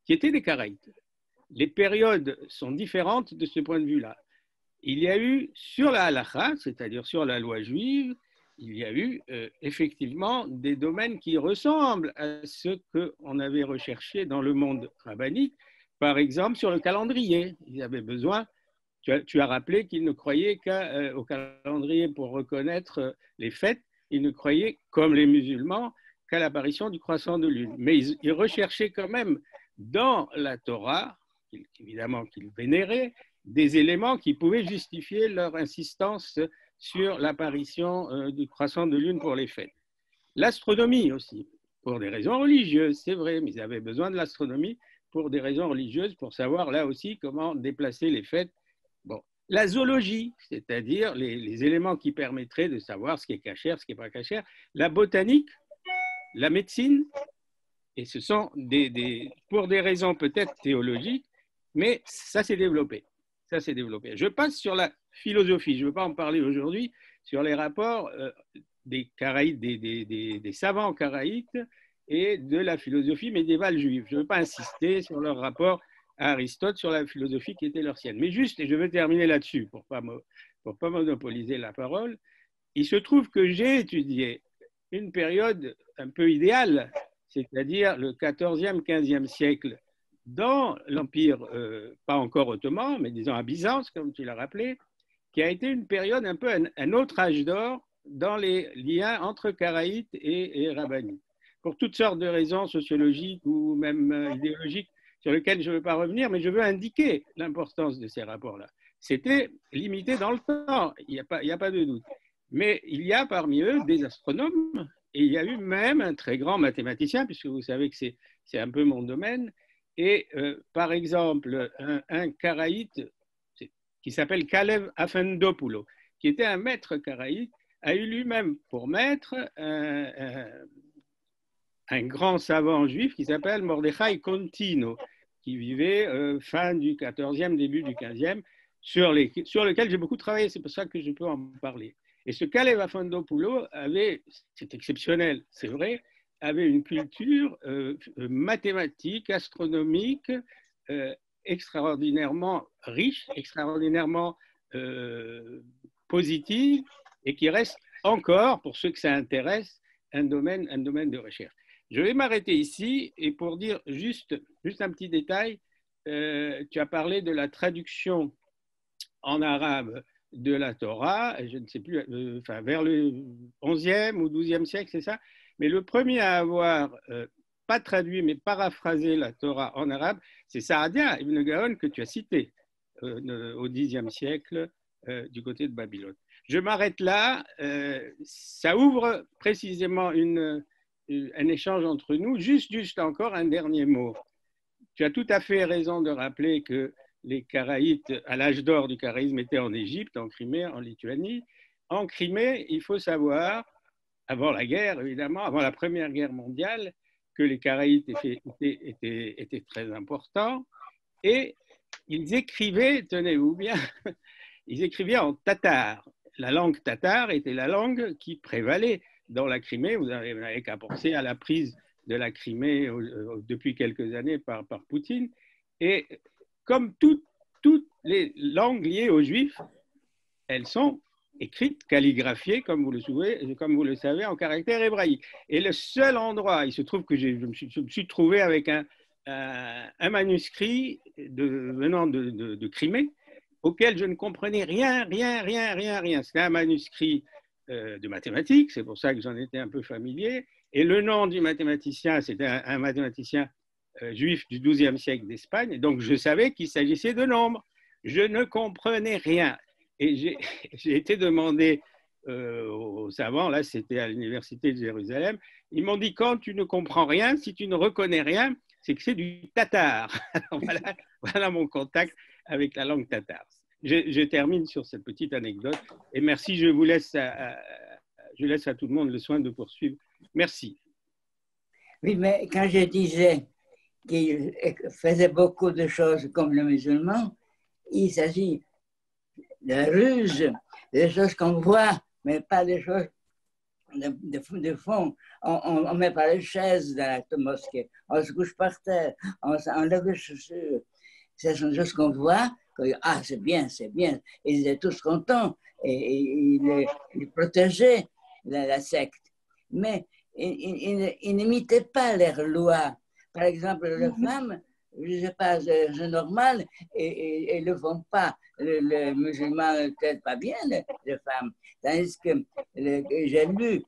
qui étaient des Karaïtes. Les périodes sont différentes de ce point de vue-là. Il y a eu sur la halakha, c'est-à-dire sur la loi juive, il y a eu effectivement des domaines qui ressemblent à ce qu'on avait recherché dans le monde rabbinique. Par exemple, sur le calendrier, ils avaient besoin, tu as rappelé qu'ils ne croyaient qu'au calendrier pour reconnaître les fêtes, ils ne croyaient, comme les musulmans, qu'à l'apparition du croissant de lune. Mais ils recherchaient quand même dans la Torah, évidemment qu'ils vénéraient, des éléments qui pouvaient justifier leur insistance sur l'apparition du croissant de lune pour les fêtes. L'astronomie aussi, pour des raisons religieuses, c'est vrai, mais ils avaient besoin de l'astronomie pour des raisons religieuses, pour savoir là aussi comment déplacer les fêtes. Bon. La zoologie, c'est-à-dire les éléments qui permettraient de savoir ce qui est cachère, ce qui n'est pas cachère. La botanique, la médecine, et ce sont pour des raisons peut-être théologiques, mais ça s'est développé. Ça s'est développé. Je passe sur la philosophie. Je ne veux pas en parler aujourd'hui, sur les rapports des Karaïtes, des savants karaïtes et de la philosophie médiévale juive. Je ne veux pas insister sur leur rapport à Aristote, sur la philosophie qui était leur sienne. Mais juste, et je veux terminer là-dessus pour pas monopoliser la parole, il se trouve que j'ai étudié une période un peu idéale, c'est-à-dire le 14e, 15e siècle, dans l'Empire, pas encore ottoman, mais disons à Byzance, comme tu l'as rappelé, qui a été une période un peu un autre âge d'or dans les liens entre karaïtes et rabbinites. Pour toutes sortes de raisons sociologiques ou même idéologiques sur lesquelles je ne veux pas revenir, mais je veux indiquer l'importance de ces rapports-là. C'était limité dans le temps, il n'y a pas de doute. Mais il y a parmi eux des astronomes et il y a eu même un très grand mathématicien, puisque vous savez que c'est un peu mon domaine. Et par exemple, un karaïte qui s'appelle Kalev Afendopoulos, qui était un maître karaïte, a eu lui-même pour maître un grand savant juif qui s'appelle Mordechai Contino, qui vivait fin du 14e, début du 15e, sur lequel j'ai beaucoup travaillé, c'est pour ça que je peux en parler. Et ce Kalev Afendopoulos c'est exceptionnel, c'est vrai, avait une culture mathématique, astronomique, extraordinairement riche, extraordinairement positive, et qui reste encore, pour ceux que ça intéresse, un domaine de recherche. Je vais m'arrêter ici, et pour dire juste un petit détail, tu as parlé de la traduction en arabe de la Torah, je ne sais plus, vers le 11e ou 12e siècle, c'est ça? Mais le premier à avoir, pas traduit, mais paraphrasé la Torah en arabe, c'est Saadia Ibn Gaon que tu as cité au Xe siècle du côté de Babylone. Je m'arrête là. Ça ouvre précisément un échange entre nous. Juste encore un dernier mot. Tu as tout à fait raison de rappeler que les Karaïtes, à l'âge d'or du karaïsme, étaient en Égypte, en Crimée, en Lituanie. En Crimée, il faut savoir, avant la guerre, évidemment, avant la Première Guerre mondiale, que les Karaïtes étaient très importants. Et ils écrivaient, tenez-vous bien, ils écrivaient en tatar. La langue tatar était la langue qui prévalait dans la Crimée. Vous n'avez qu'à penser à la prise de la Crimée depuis quelques années par Poutine. Et comme toutes les langues liées aux Juifs, elles sont écrites, calligraphiées, comme vous le savez, en caractère hébraïque. Et le seul endroit, il se trouve que je me suis trouvé avec un manuscrit venant de Crimée, auquel je ne comprenais rien. C'était un manuscrit de mathématiques, c'est pour ça que j'en étais un peu familier. Et le nom du mathématicien, c'était un mathématicien juif du XIIe siècle d'Espagne. Et donc, je savais qu'il s'agissait de nombres. Je ne comprenais rien. Et j'ai été demandé aux savants, là c'était à l'université de Jérusalem, ils m'ont dit quand tu ne comprends rien, si tu ne reconnais rien, c'est que c'est du tatar. Alors voilà mon contact avec la langue tatare. Je termine sur cette petite anecdote et merci, je laisse à tout le monde le soin de poursuivre. Merci. Oui, mais quand je disais qu'il faisait beaucoup de choses comme le musulman, il s'agit de ruse, des choses qu'on voit, mais pas des choses de fond. On met pas les chaises dans la mosquée, on se couche par terre, on enlève les chaussures. Ce sont des choses qu'on voit, ah, c'est bien, c'est bien. Ils étaient tous contents et ils protégeaient la secte. Mais ils n'imitaient pas leurs lois. Par exemple, les femmes, je ne sais pas, c'est normal, et ne le font pas. Le musulman ne traite pas bien les femmes. Tandis que j'ai lu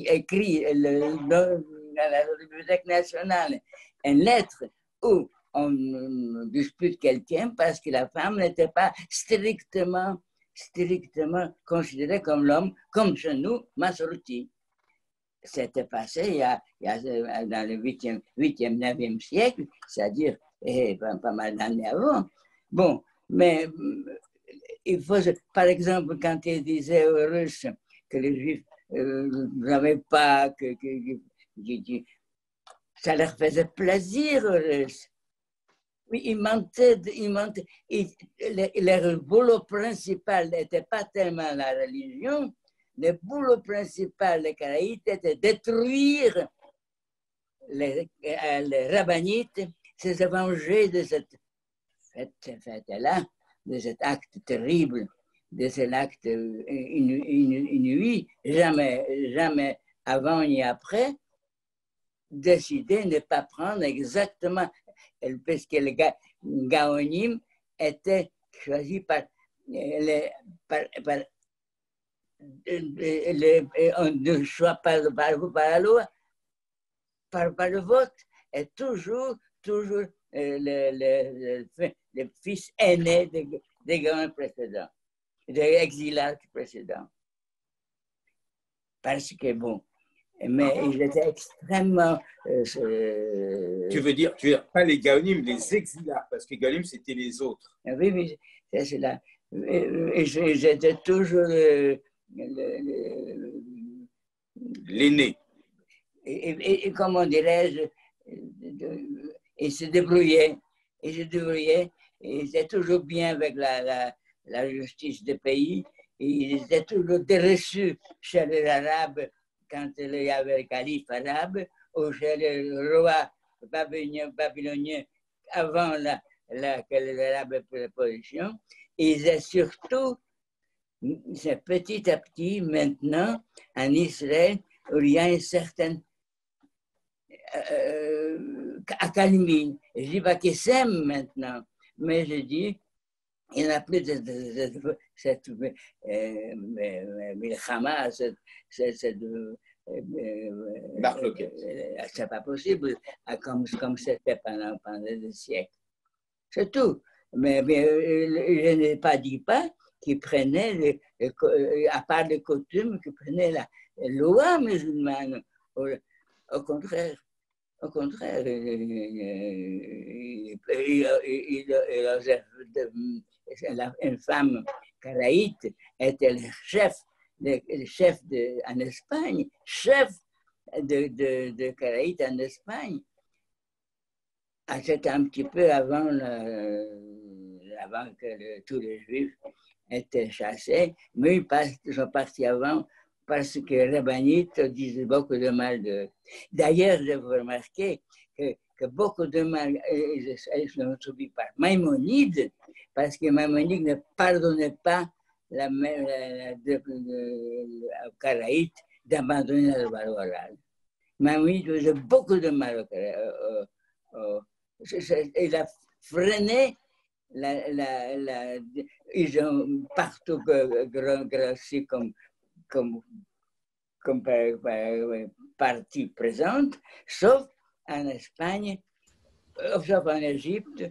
écrit à la Bibliothèque nationale une lettre où on dispute quelqu'un parce que la femme n'était pas strictement considérée comme l'homme, comme chez nous, Masorti. C'était passé il y a dans le 8e, 9e siècle, c'est-à-dire pas mal d'années avant. Bon, mais il faut, par exemple, quand il disait aux Russes que les Juifs n'avaient pas, ça leur faisait plaisir aux Russes. Oui, ils mentaient. Leur boulot principal n'était pas tellement la religion. Le boulot principal des Karaïtes était de détruire les rabbinites, se venger de cette fête-là, de cet acte terrible, de cet acte inouï, jamais avant ni après, décider de ne pas prendre exactement, parce que le Gaonim était choisi on ne choisit pas par la loi, par le vote, et toujours le fils aîné des Gaons précédents, des exilats précédents. Parce que bon, mais ils étaient extrêmement. Tu veux dire pas les Gaonim, les exilats, parce que Gaonim c'était les autres. Oui, oui, c'est là. J'étais toujours l'aîné. Et comment dirais-je, il se débrouillait, il était toujours bien avec la justice du pays, il était toujours reçu chez les Arabes quand il y avait le calife arabe, ou chez le roi babylonien avant que les Arabes prennent la position. Et surtout, c'est petit à petit maintenant en Israël où il y a une certaine accalmie. Je ne dis pas qu'ils s'aiment maintenant, mais je dis il n'y a plus de cette milchama, cette c'est pas possible comme c'était pendant des siècles. C'est tout. Mais je n'ai pas dit qu'ils prenaient, à part les coutumes, qu'ils prenaient la loi musulmane. Au contraire, une femme karaïte était le chef en Espagne, chef de Karaïte en Espagne. C'était un petit peu avant que tous les Juifs étaient chassés, mais ils sont partis avant parce que les rabbinites disaient beaucoup de mal de. D'ailleurs, je vous remarquez que beaucoup de mal ils sont subis par Maïmonide, parce que Maïmonide ne pardonnait pas aux Karaïtes d'abandonner la loi orale. Maïmonide faisait beaucoup de mal il a freiné ils ont partout grossi comme partie présente, sauf en Espagne, sauf en Égypte,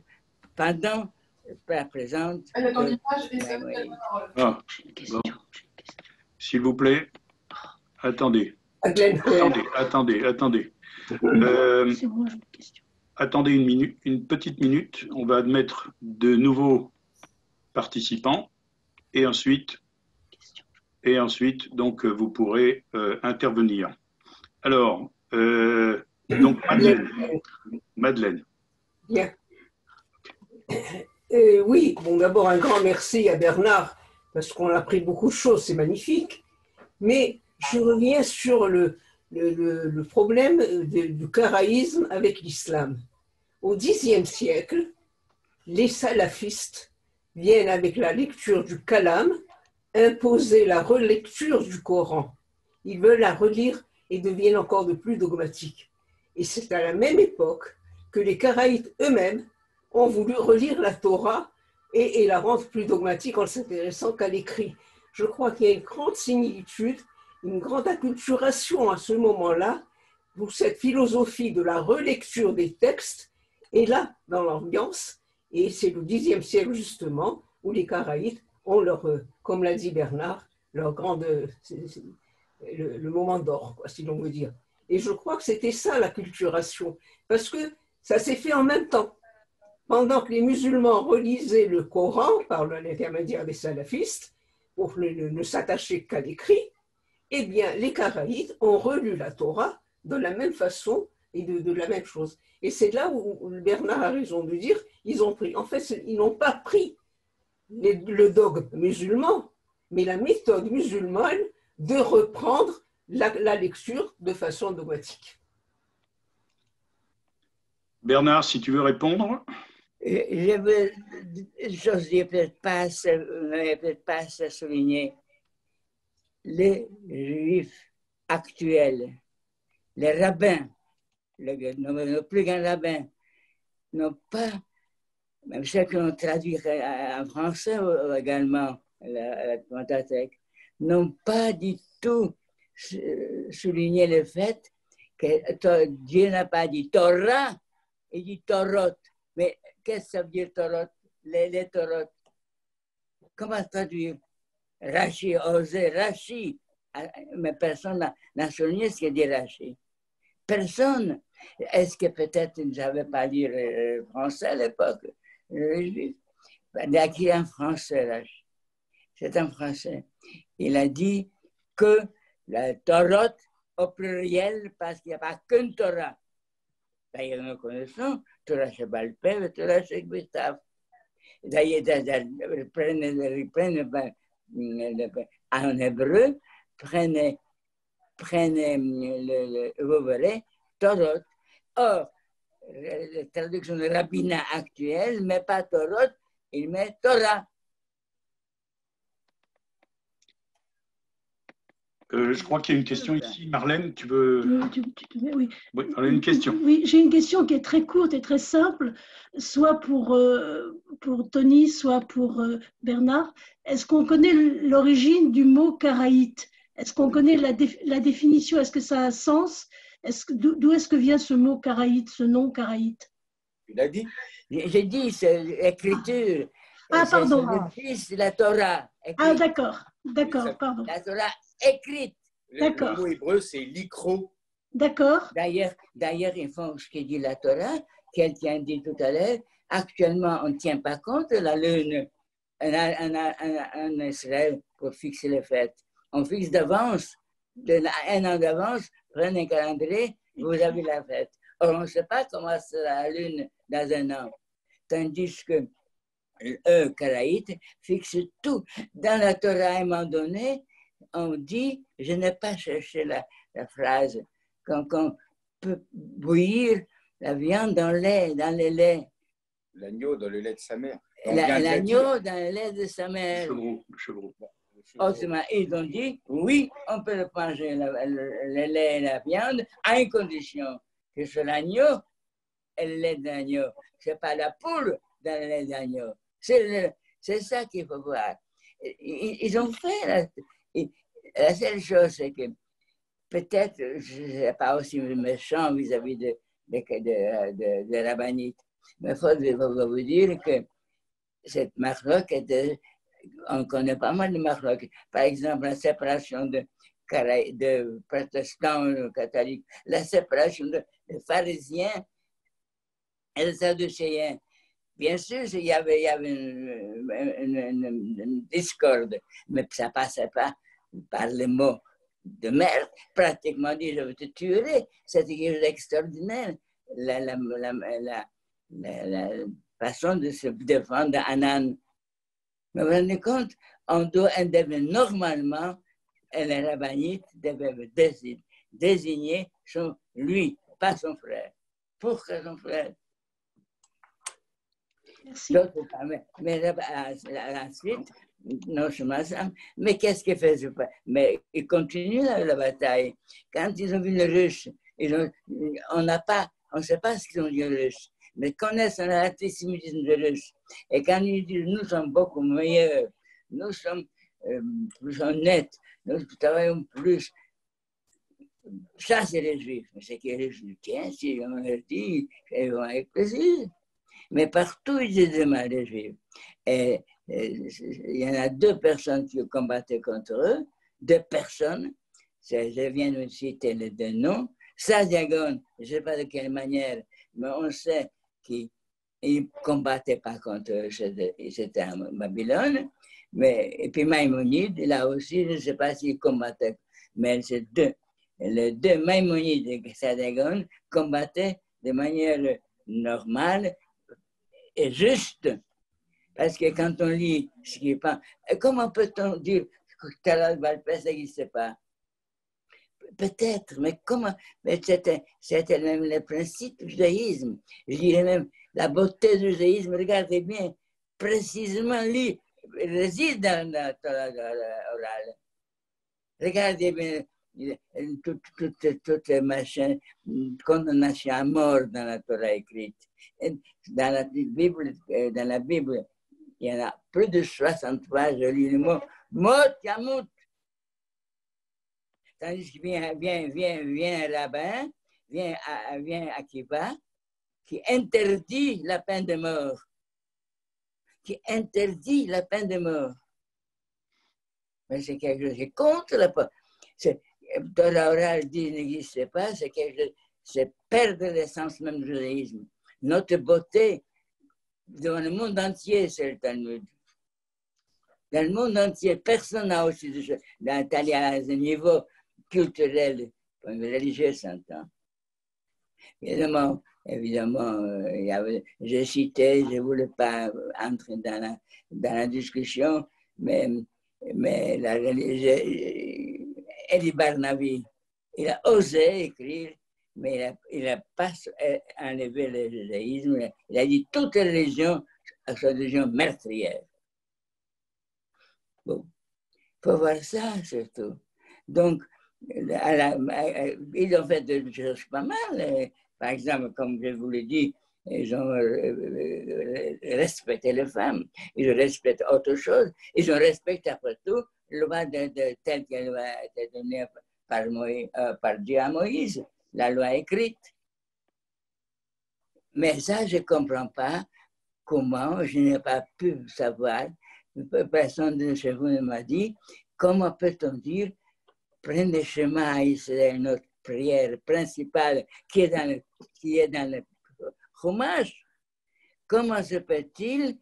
pendant présente. Ah, bon. S'il vous plaît, attendez. Attendez. Attendez une petite minute. On va admettre de nouveaux participants et ensuite, donc, vous pourrez intervenir. Alors, donc, Madeleine. Bien. Oui, bon, d'abord un grand merci à Bernard, parce qu'on a appris beaucoup de choses, c'est magnifique. Mais je reviens sur le problème du karaïsme avec l'islam. Au Xe siècle, les salafistes viennent avec la lecture du kalam imposer la relecture du Coran. Ils veulent la relire et deviennent encore de plus dogmatiques. Et c'est à la même époque que les karaïtes eux-mêmes ont voulu relire la Torah et la rendre plus dogmatique en ne s'intéressant qu'à l'écrit. Je crois qu'il y a une grande similitude, une grande acculturation à ce moment-là pour cette philosophie de la relecture des textes, et là, dans l'ambiance, et c'est le Xe siècle justement, où les karaïtes ont leur, comme l'a dit Bernard, leur grande, le moment d'or, si l'on veut dire. Et je crois que c'était ça l'acculturation, parce que ça s'est fait en même temps. Pendant que les musulmans relisaient le Coran par l'intermédiaire des salafistes, pour ne s'attacher qu'à l'écrit, eh bien, les karaïtes ont relu la Torah de la même façon et de la même chose. Et c'est là où Bernard a raison de dire, ils ont pris, en fait, ils n'ont pas pris le dogme musulman, mais la méthode musulmane de reprendre la lecture de façon dogmatique. Bernard, si tu veux répondre. Je veux une chose que peut-être pas assez souligner. Les juifs actuels, les rabbins, nos plus grands rabbins, n'ont pas, même ceux qui ont traduit en français également, la Pentateuque, n'ont pas du tout souligné le fait que Dieu n'a pas dit Torah, il dit Torot. Mais qu'est-ce que ça veut dire Torot? Les Torot. Comment traduire? Rashi, osé, Rashi. Mais personne n'a souligné ce qu'il dit Rashi. Personne. Est-ce que peut-être ils ne savaient pas lire français à l'époque? Il a écrit en français, Rashi. C'est en français. Il a dit que la Torah au pluriel, parce qu'il n'y a pas qu'une Torah. D'ailleurs, nous connaissons Torah Sheba'al Peh et Torah Sheba'al. D'ailleurs, reprennent en hébreu, prenez vous verrez, Torah. Or, la traduction de rabbinat actuelle ne met pas Torah, il met Torah. Je crois qu'il y a une question ici. Marlène, tu veux… Oui. Oui, on a une question. Oui, j'ai une question qui est très courte et très simple, soit pour Tony, soit pour Bernard. Est-ce qu'on connaît l'origine du mot karaïte? Est-ce qu'on connaît la définition? Est-ce que ça a un sens? D'où est-ce que vient ce mot karaïte, ce nom karaïte? Tu l'as dit? J'ai dit, c'est l'écriture. Ah, pardon. C'est la Torah. Écrite. Ah, d'accord, pardon. La Torah écrite. Le mot hébreu, c'est l'ikro. D'accord. D'ailleurs, ils font ce que dit la Torah. Quelqu'un dit tout à l'heure, actuellement, on ne tient pas compte de la lune en Israël pour fixer les fêtes. On fixe d'avance, un an d'avance, prenez un calendrier, vous avez la fête. Or, on ne sait pas comment sera la lune dans un an. Tandis que Karaïte fixe tout. Dans la Torah, à un moment donné, on dit, je n'ai pas cherché la phrase, qu'on peut bouillir la viande dans le lait. L'agneau dans le lait de sa mère. L'agneau dans le lait de sa mère. Le chevreau. Autrement, ils ont dit, oui, on peut manger le lait et la viande à une condition, que c'est l'agneau et le lait d'agneau. Ce n'est pas la poule dans le lait d'agneau. C'est ça qu'il faut voir. Ils ont fait, la seule chose, c'est que peut-être, je ne sais pas aussi méchant vis-à-vis des rabbinites, mais il faut vous dire que cette marloque, on connaît pas mal de marloques. Par exemple, la séparation de protestants catholiques, la séparation de pharisiens et de sadducéens. Bien sûr, il y avait une discorde, mais ça ne passait pas par les mots de merde. Pratiquement dit, je te tuerai. C'était quelque chose d'extraordinaire. La façon de se défendre d'Anan. Mais vous vous rendez compte, normalement, les rabbinites devaient désigner lui, pas son frère. Pourquoi son frère? Merci. Mais ensuite, non seulement ça, mais qu'est-ce qu'ils faisaient? Mais ils continuent la bataille. Quand ils ont vu les Russes, on ne sait pas ce qu'ils ont dit aux Russes, mais connaissent l'antisémitisme des Russes. Et quand ils disent nous sommes beaucoup meilleurs, nous sommes plus honnêtes, nous travaillons plus. Ça, c'est les Juifs. Mais c'est que les Juifs, tiens, si on leur dit, ils vont avec plaisir. Mais partout, ils disaient mal les Juifs. Et il y en a 2 personnes qui combattaient contre eux, 2 personnes, je viens de citer les 2 noms. Sargon, je ne sais pas de quelle manière, mais on sait qu'il ne combattait pas contre eux, c'était à Babylone. Et puis Maïmonide, là aussi, je ne sais pas s'il combattait, mais les 2 Maïmonides et Sargon combattaient de manière normale et juste. Parce que quand on lit ce qui est pas, comment peut-on dire que Talal Balpes n'existait pas? Peut-être, mais comment? Mais c'était même le principe du judaïsme. Je dirais même la beauté du judaïsme. Regardez bien, précisément lui réside dans la Torah orale. Regardez bien toutes les machins, condamnations à mort dans la Torah écrite. Dans la Bible, il y en a plus de 63, je lis le mot mot, yamut. Tandis que vient un rabbin, vient Akiva, qui interdit la peine de mort. Qui interdit la peine de mort. Mais c'est quelque chose qui est contre la peine. Torah orale dit n'existe pas, c'est perdre l'essence même du judaïsme. Notre beauté dans le monde entier, c'est le Talmud. Dans le monde entier, personne n'a aussi de choses. Dans l'Italie, à un niveau culturel, religieux, s'entend. Évidemment, j'ai cité, je ne voulais pas entrer dans la discussion, mais la religion, Elie Barnaby, il a osé écrire, mais il n'a pas enlevé le judaïsme. Il a dit toutes les religions sont des religions meurtrières. Bon, il faut voir ça surtout. Donc, ils ont fait des choses pas mal. Par exemple, comme je vous l'ai dit, ils ont respecté les femmes, ils respectent autre chose, ils ont respecté après tout la loi telle qu'elle a été donnée par Dieu à Moïse, la loi écrite. Mais ça, je ne comprends pas comment, je n'ai pas pu savoir, personne de chez vous ne m'a dit, comment peut-on dire, prenez chemin à Israël, notre prière principale qui est dans le Chumash. Comment se peut-il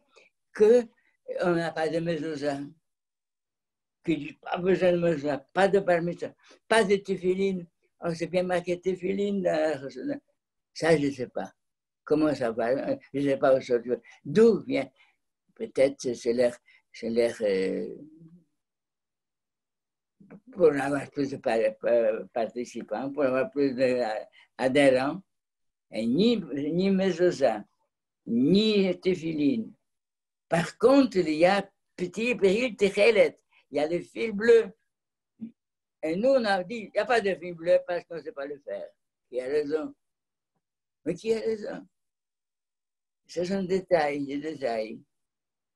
qu'on n'a pas de mezouza? Qu'il dit pas besoin de mezouza, pas de bar mitzvah, pas de tefilin. On s'est bien marqué tefilin. Ça, je ne sais pas. Comment ça va? Je ne sais pas aujourd'hui. D'où vient? Peut-être c'est leur pour avoir plus de participants, pour avoir plus d'adhérents, et ni mezouza, ni tefilin. Par contre, il y a petit péril techelet, il y a le fil bleu. Et nous, on a dit, il n'y a pas de fil bleu parce qu'on ne sait pas le faire. Qui a raison? Mais qui a raison? Ce sont des détails. Le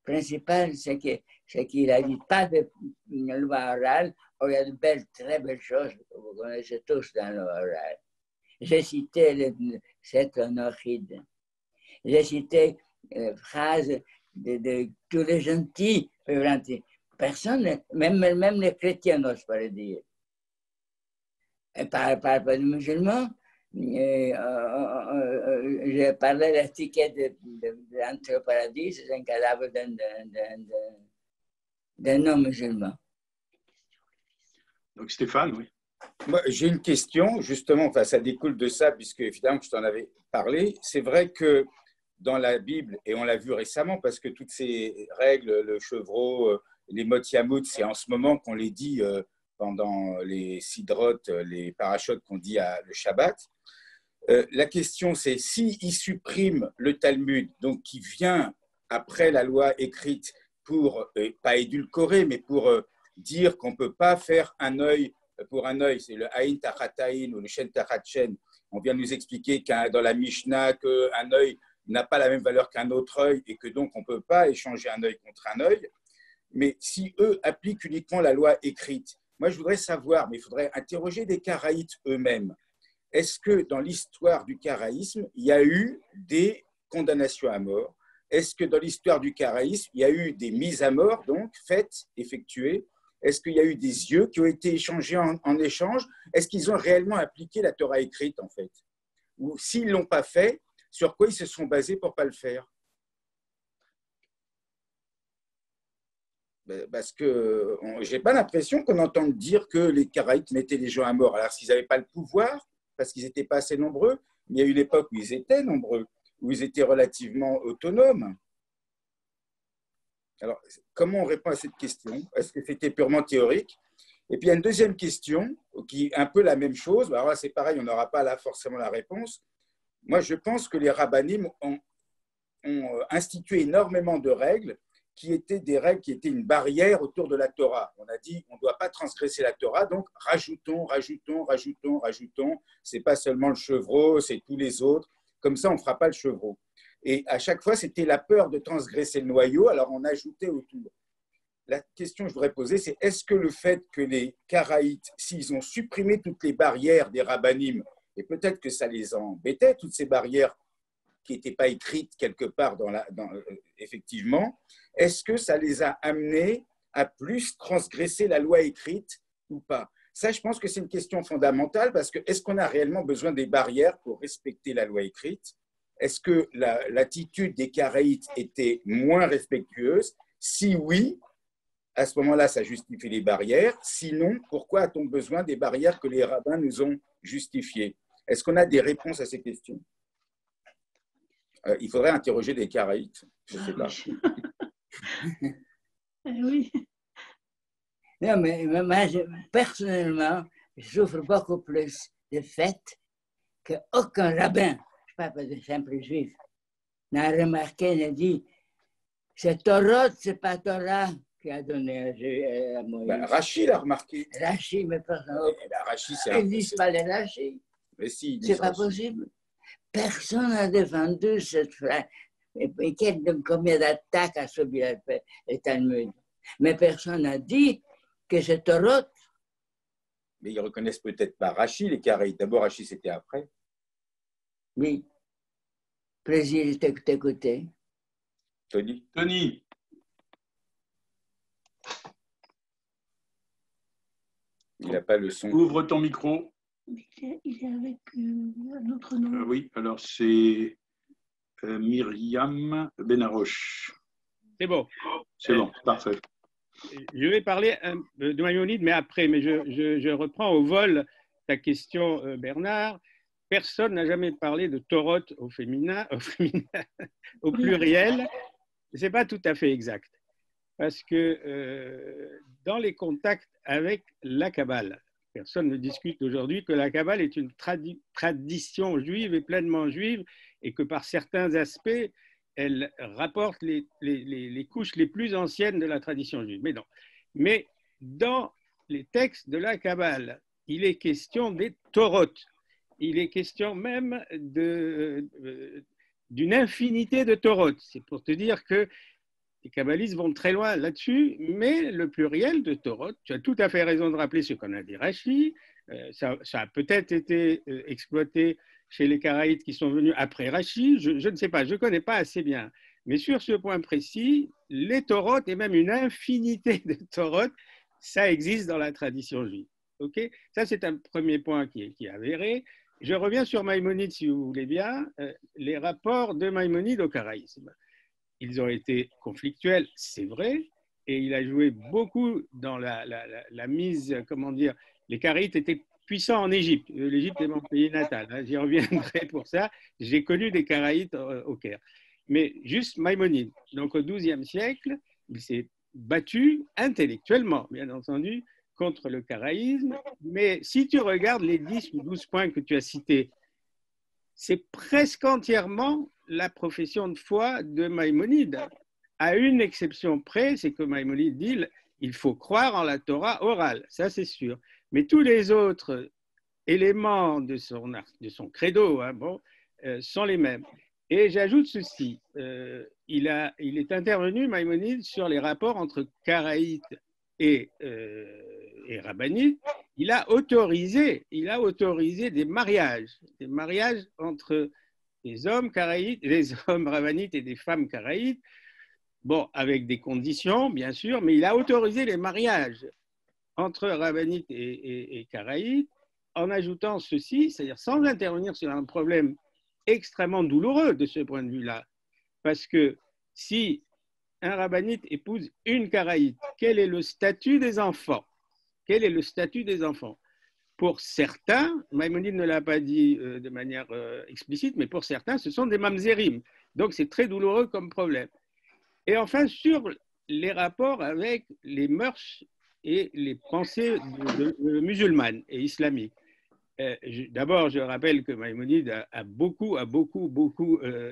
principal, c'est qu'il a dit pas de loi orale, il y a de très belles choses que vous connaissez tous dans la loi orale. J'ai cité cette Nochide. J'ai cité une phrase tous les gentils peuvent rentrer. Personne, même les chrétiens n'osent pas le dire. Et par pas de musulmans. Je parlais de la ticket d'entrée au paradis, c'est un cadavre d'un non-musulman. Donc Stéphane, oui. Moi, j'ai une question, justement, enfin, ça découle de ça, puisque évidemment, je t'en avais parlé. C'est vrai que dans la Bible, et on l'a vu récemment, parce que toutes ces règles, le chevreau, les motyamout, c'est en ce moment qu'on les dit pendant les sidrotes, les parachutes qu'on dit le Shabbat. La question, c'est s'il supprime le Talmud, donc qui vient après la loi écrite pour, pas édulcorer, mais pour dire qu'on ne peut pas faire un œil pour un œil, c'est le Aïn Tachat ou le Shen Tachat Shen. On vient nous expliquer dans la Mishnah qu'un œil n'a pas la même valeur qu'un autre œil et que donc on ne peut pas échanger un œil contre un œil. Mais si eux appliquent uniquement la loi écrite, moi je voudrais savoir, mais il faudrait interroger des karaïtes eux-mêmes. Est-ce que dans l'histoire du karaïsme, il y a eu des condamnations à mort? Est-ce que dans l'histoire du karaïsme, il y a eu des mises à mort, donc faites, effectuées? Est-ce qu'il y a eu des yeux qui ont été échangés en échange? Est-ce qu'ils ont réellement appliqué la Torah écrite, en fait? Ou s'ils ne l'ont pas fait, sur quoi ils se sont basés pour ne pas le faire? Parce que je n'ai pas l'impression qu'on entende dire que les Karaïtes mettaient les gens à mort. Alors, s'ils n'avaient pas le pouvoir, parce qu'ils n'étaient pas assez nombreux, mais il y a eu une époque où ils étaient nombreux, où ils étaient relativement autonomes. Alors, comment on répond à cette question? Est-ce que c'était purement théorique? Et puis, il y a une deuxième question qui est un peu la même chose. Alors là, c'est pareil, on n'aura pas là forcément la réponse. Moi, je pense que les rabbinim ont institué énormément de règles qui étaient des règles qui étaient une barrière autour de la Torah. On a dit, on ne doit pas transgresser la Torah, donc rajoutons. Ce n'est pas seulement le chevreau, c'est tous les autres. Comme ça, on ne fera pas le chevreau. Et à chaque fois, c'était la peur de transgresser le noyau, alors on ajoutait autour. La question que je voudrais poser, c'est est-ce que le fait que les Karaïtes, s'ils ont supprimé toutes les barrières des rabbinim, et peut-être que ça les embêtait, toutes ces barrières qui n'étaient pas écrites quelque part effectivement, est-ce que ça les a amenés à plus transgresser la loi écrite ou pas? Ça, je pense que c'est une question fondamentale parce que est-ce qu'on a réellement besoin des barrières pour respecter la loi écrite? Est-ce que l'attitude des Karaïtes était moins respectueuse? Si oui, à ce moment-là, ça justifie les barrières. Sinon, pourquoi a-t-on besoin des barrières que les rabbins nous ont justifiées? Est-ce qu'on a des réponses à ces questions? Il faudrait interroger des Karaïtes. Je ne sais pas. Oui. Non, mais moi, personnellement, je souffre beaucoup plus du fait qu'aucun rabbin, je ne parle pas de simple juif, n'a remarqué, n'a dit c'est Torah, ce n'est pas Torah qui a donné à Moïse. Rachi l'a remarqué. Rachi, mais personne. Rachi, c'est ils ne disent pas les Rachi. Mais si, c'est pas possible. Personne n'a défendu cette phrase. Et combien d'attaques a subi le Talmud. Mais personne n'a dit que c'est Torah. Mais ils reconnaissent peut-être pas Rachi, les Karaïtes. D'abord, Rachi, c'était après. Oui. Plaisir de t'écouter. Tony. Il n'a pas le son. Ouvre ton micro. Il est avec un autre nom. Oui, alors c'est Myriam Benaroche. C'est bon. C'est bon, parfait. Je vais parler de Maïmonide, mais après, mais je reprends au vol ta question, Bernard. Personne n'a jamais parlé de Torot au féminin, au pluriel. Ce n'est pas tout à fait exact. Parce que dans les contacts avec la Kabbale, personne ne discute aujourd'hui que la Kabbale est une tradition juive et pleinement juive et que par certains aspects, elle rapporte les couches les plus anciennes de la tradition juive. Mais non. Mais dans les textes de la Kabbale, il est question des Torot. Il est question même d'une infinité de Torot. C'est pour te dire que les kabbalistes vont très loin là-dessus, mais le pluriel de Torot, tu as tout à fait raison de rappeler ce qu'on a dit Rachi, ça a peut-être été exploité chez les Karaïtes qui sont venus après Rachi, je ne sais pas, je ne connais pas assez bien, Mais sur ce point précis, les Torotes, et même une infinité de Torotes, ça existe dans la tradition juive. Okay, ça, c'est un premier point qui est avéré. Je reviens sur Maïmonide, si vous voulez bien. Les rapports de Maïmonide au karaïsme. Ils ont été conflictuels, c'est vrai, et il a joué beaucoup dans la mise, comment dire, les Karaïtes étaient puissants en Égypte. L'Égypte est mon pays natal, hein, j'y reviendrai pour ça. J'ai connu des Karaïtes au Caire. Mais juste Maïmonide. Donc au XIIe siècle, il s'est battu intellectuellement, bien entendu, contre le karaïsme. Mais si tu regardes les 10 ou 12 points que tu as cités, c'est presque entièrement la profession de foi de Maïmonide. À une exception près, c'est que Maïmonide dit il faut croire en la Torah orale, ça c'est sûr. Mais tous les autres éléments de son credo sont les mêmes. Et j'ajoute ceci, il est intervenu, Maïmonide, sur les rapports entre karaïtes et rabbinites. Il a autorisé des mariages entre des hommes karaïtes, des hommes rabbinites et des femmes karaïtes, bon, avec des conditions, bien sûr, mais il a autorisé les mariages entre rabbinites et karaïtes en ajoutant ceci, c'est-à-dire sans intervenir sur un problème extrêmement douloureux de ce point de vue-là. Parce que si un rabbinite épouse une karaïte, quel est le statut des enfants? Quel est le statut des enfants? Pour certains, Maïmonide ne l'a pas dit de manière explicite, mais pour certains, ce sont des mamzerim. Donc c'est très douloureux comme problème. Et enfin, sur les rapports avec les mœurs et les pensées musulmanes et islamiques. D'abord, je rappelle que Maïmonide a beaucoup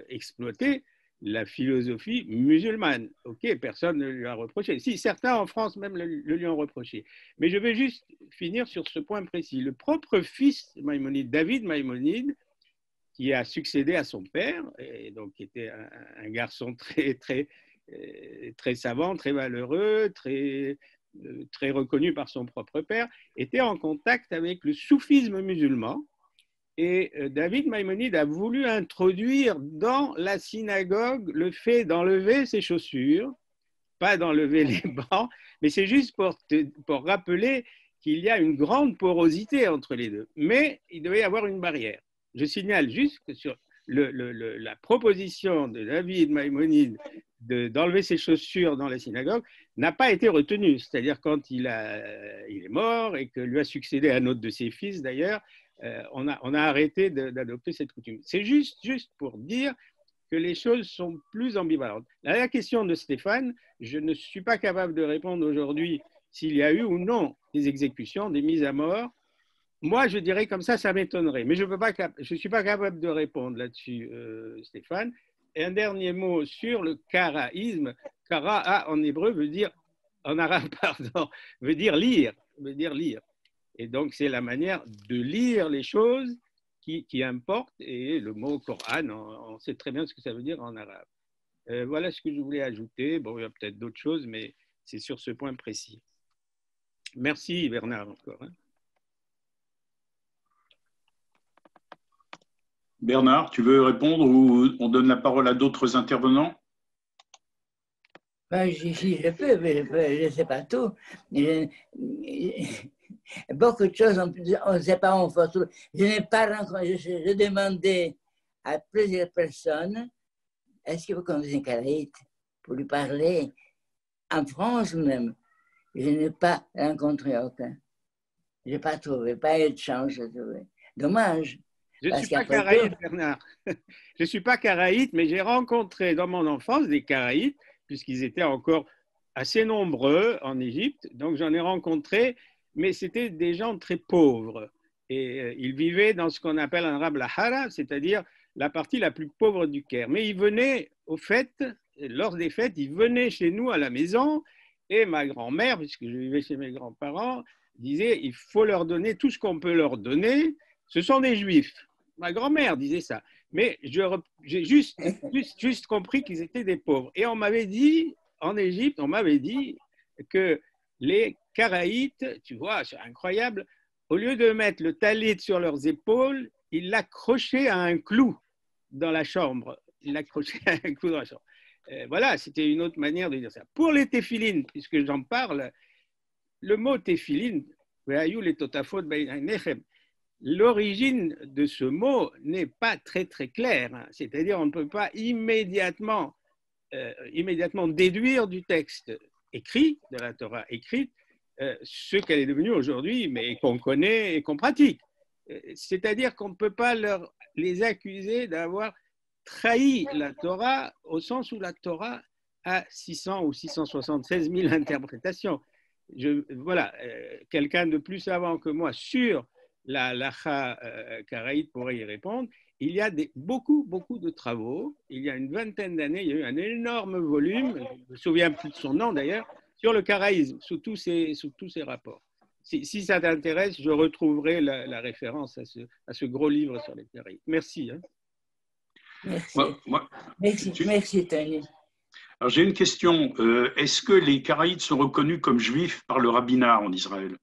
exploité la philosophie musulmane. Ok, personne ne lui a reproché. Si, certains en France même le lui ont reproché. Mais je vais juste finir sur ce point précis. Le propre fils de Maïmonide, David Maïmonide, qui a succédé à son père, et donc qui était un garçon très savant, très valeureux, très reconnu par son propre père, était en contact avec le soufisme musulman. Et David Maïmonide a voulu introduire dans la synagogue le fait d'enlever ses chaussures, pas d'enlever les bancs, mais c'est juste pour rappeler qu'il y a une grande porosité entre les deux. Mais il devait y avoir une barrière. Je signale juste que sur la proposition de David Maïmonide d'enlever ses chaussures dans la synagogue n'a pas été retenue. C'est-à-dire quand il est mort et que lui a succédé un autre de ses fils d'ailleurs, on a arrêté d'adopter cette coutume. C'est juste pour dire que les choses sont plus ambivalentes. La question de Stéphane, je ne suis pas capable de répondre aujourd'hui s'il y a eu ou non des exécutions, des mises à mort. Moi, je dirais comme ça m'étonnerait. Mais je ne suis pas capable de répondre là-dessus, Stéphane. Et un dernier mot sur le karaïsme. Kara en hébreu veut dire, en arabe, pardon, veut dire lire. Et donc, c'est la manière de lire les choses qui importe. Et le mot Coran, on sait très bien ce que ça veut dire en arabe. Voilà ce que je voulais ajouter. Bon, il y a peut-être d'autres choses, mais c'est sur ce point précis. Merci, Bernard, encore. Bernard, tu veux répondre ou on donne la parole à d'autres intervenants? Ben, si je peux, je ne sais pas tout. Beaucoup de choses, on ne sait pas, on fait tout. Je n'ai pas rencontré, je demandais à plusieurs personnes, est-ce que vous connaissez un karaïte pour lui parler, en France même. Je n'ai pas rencontré aucun. Je n'ai pas trouvé, pas eu de chance de trouver. Dommage. Je ne suis pas karaïte, Bernard. Je ne suis pas karaïte, mais j'ai rencontré dans mon enfance des karaïtes, puisqu'ils étaient encore assez nombreux en Égypte. Donc j'en ai rencontré, mais c'était des gens très pauvres. Et ils vivaient dans ce qu'on appelle en arabe la hara, c'est-à-dire la partie la plus pauvre du Caire. Mais ils venaient aux fêtes, lors des fêtes, ils venaient chez nous à la maison. Et ma grand-mère, puisque je vivais chez mes grands-parents, disait il faut leur donner tout ce qu'on peut leur donner. Ce sont des juifs. Ma grand-mère disait ça. Mais j'ai juste compris qu'ils étaient des pauvres. Et on m'avait dit, en Égypte, on m'avait dit que les Karaïtes, tu vois, c'est incroyable, au lieu de mettre le talit sur leurs épaules, ils l'accrochaient à un clou dans la chambre. Voilà, c'était une autre manière de dire ça. Pour les téphilines, puisque j'en parle, le mot téphilines, l'origine de ce mot n'est pas très très claire. Hein. C'est-à-dire on ne peut pas immédiatement déduire du texte écrit, de la Torah écrite, ce qu'elle est devenue aujourd'hui, mais qu'on connaît et qu'on pratique. C'est-à-dire qu'on ne peut pas les accuser d'avoir trahi la Torah au sens où la Torah a 600 ou 676 000 interprétations. Voilà, quelqu'un de plus savant que moi sur la halakha karaïte pourrait y répondre. Il y a beaucoup de travaux. Il y a une vingtaine d'années, il y a eu un énorme volume, je ne me souviens plus de son nom d'ailleurs, sur le karaïsme, sous tous ces rapports. Si ça t'intéresse, je retrouverai la référence à ce gros livre sur les karaïtes. Merci. Hein. Merci. Merci, Tony. Alors, j'ai une question. Est-ce que les Karaïtes sont reconnus comme juifs par le rabbinat en Israël?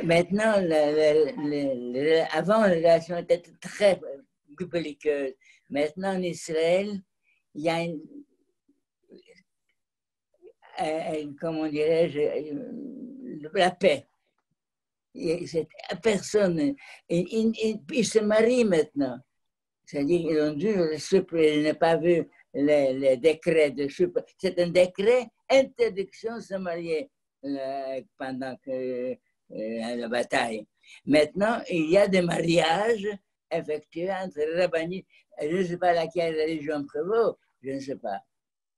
Maintenant, avant, les relations étaient très belliqueuses. Maintenant, en Israël, il y a comment dirais-je, la paix. Personne. Ils se marient maintenant. C'est-à-dire qu'ils ont dû je n'ai pas vu les décrets de c'est un décret interdiction de se marier pendant la bataille. Maintenant, il y a des mariages effectués entre les rabbinites. Je ne sais pas laquelle religion prévaut, je ne sais pas.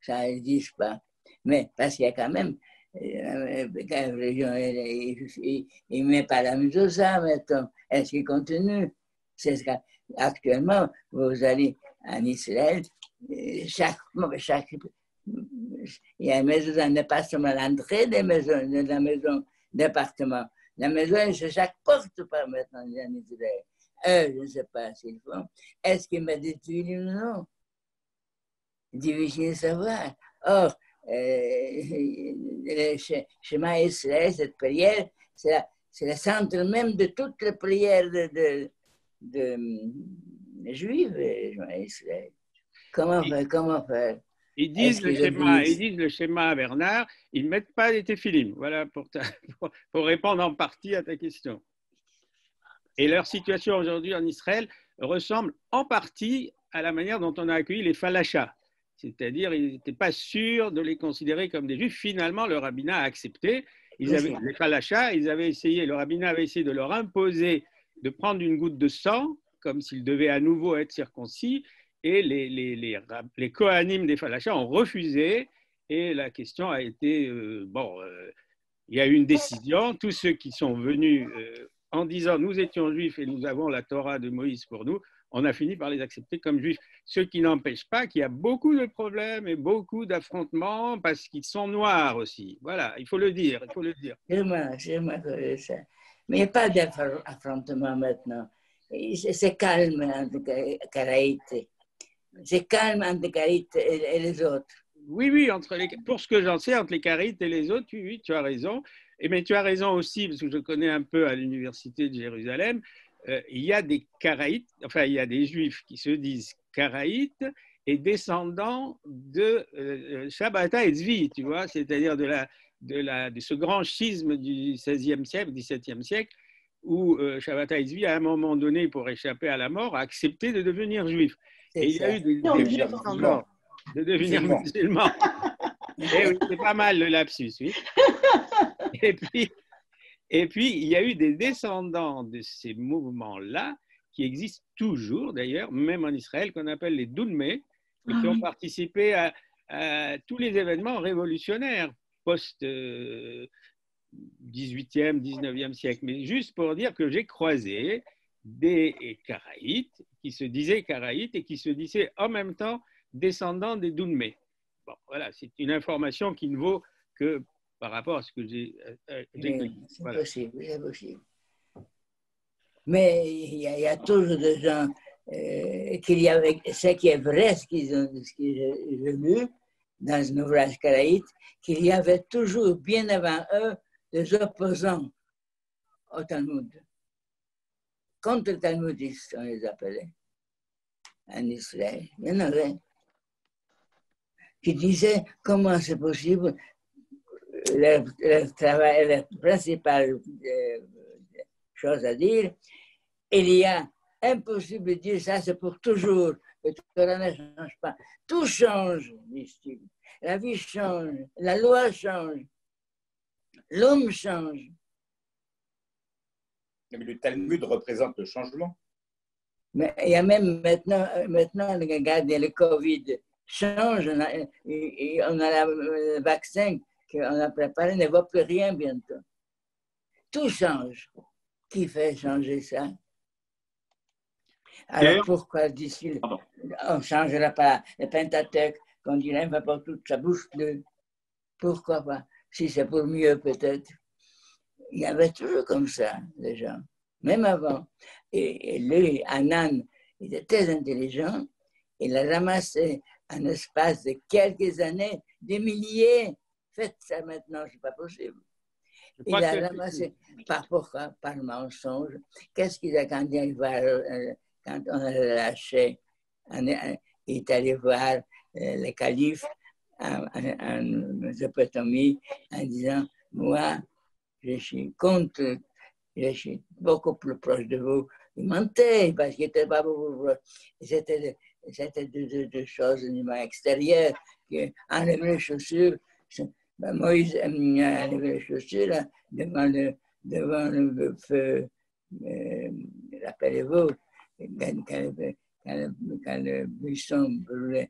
Ça ne dit pas. Mais parce qu'il y a quand même la religion, il ne met pas la mezouza, mettons. Est-ce qu'il continue? C'est ce qu'actuellement, vous allez en Israël, il y a une maison, n'est pas seulement l'entrée de la maison d'appartement. La maison, c'est chaque porte par maintenant en Israël. Je ne sais pas s'ils font. Est-ce qu'ils mettent des tuiles ou non? Difficile de savoir. Or, le Shema Israël, cette prière, c'est le centre même de toutes les prières de juifs Israël. Comment faire? Ils disent le schéma, Bernard, ils ne mettent pas les téphilim. Voilà pour répondre en partie à ta question. Et leur situation aujourd'hui en Israël ressemble en partie à la manière dont on a accueilli les falachas. C'est-à-dire, ils n'étaient pas sûrs de les considérer comme des juifs. Finalement, le rabbinat a accepté. Les falachas, le rabbinat avait essayé de leur imposer de prendre une goutte de sang, comme s'ils devaient à nouveau être circoncis. Et les Kohanim des falachas ont refusé. Et la question a été, il y a eu une décision. Tous ceux qui sont venus en disant « nous étions juifs et nous avons la Torah de Moïse pour nous », on a fini par les accepter comme juifs. Ce qui n'empêche pas qu'il y a beaucoup de problèmes et beaucoup d'affrontements parce qu'ils sont noirs aussi. Voilà, il faut le dire. Mais il n'y a pas d'affrontement maintenant. C'est calme entre Karaïtes. C'est calme entre Karaïtes et les autres. Oui, pour ce que j'en sais, entre les Karaïtes et les autres, oui, tu as raison. Mais tu as raison aussi, parce que je connais un peu à l'université de Jérusalem, il y a des Karaïtes, enfin il y a des Juifs qui se disent Karaïtes et descendants de Shabbata et Tzvi, tu vois, c'est-à-dire de ce grand schisme du XVIe siècle, XVIIe siècle, où Shabbata et Tzvi, à un moment donné, pour échapper à la mort, a accepté de devenir juif. Et il y a eu des descendants de devenir musulmans. Et oui, c'est pas mal le lapsus, oui. Et puis, il y a eu des descendants de ces mouvements-là qui existent toujours, d'ailleurs, même en Israël, qu'on appelle les Doulmé, et qui ont participé à tous les événements révolutionnaires post-18e, 19e siècle. Mais juste pour dire que j'ai croisé des Karaïtes qui se disaient Karaïtes et qui se disaient en même temps descendants des Doulmé. Bon, voilà, c'est une information qui ne vaut que par rapport à ce que j'ai connu. C'est possible. Mais il y a toujours des gens ce qui est vrai, ce que j'ai lu dans un ouvrage karaïte, qu'il y avait toujours bien avant eux des opposants au Talmud. Contre Talmudistes, on les appelait, en Israël. Il y en avait. qui disait comment c'est possible. La principale chose à dire, il y a impossible de dire ça, c'est pour toujours. Le Torah ne change pas. Tout change, disent-ils. La vie change, la loi change, l'homme change. Mais le Talmud représente le changement. Mais il y a même maintenant regardez, le Covid change, on a le vaccin qu'on a préparé, ne va plus rien bientôt. Tout change. Qui fait changer ça? Alors pourquoi d'ici on ne changera pas le Pentateuque, qu'on dirait ne va pas tout, ça bouge plus. Pourquoi pas? Si c'est pour mieux peut-être. Il y avait toujours comme ça, les gens, même avant. Et lui, Hanan, il était très intelligent. Il a ramassé en espace de quelques années des milliers. Faites ça maintenant, c'est pas possible. Il a ramassé, pourquoi? Par mensonge. Qu'est-ce qu'il a quand on a lâché? Il est allé voir le calife en Mésopotamie en disant, moi, je suis contre, je suis beaucoup plus proche de vous. Il mentait parce qu'il n'était pas beaucoup plus proche. C'était deux choses extérieures. Enlever les chaussures, Moïse a enlevé les chaussures devant le feu, rappelez-vous, quand le buisson brûlait.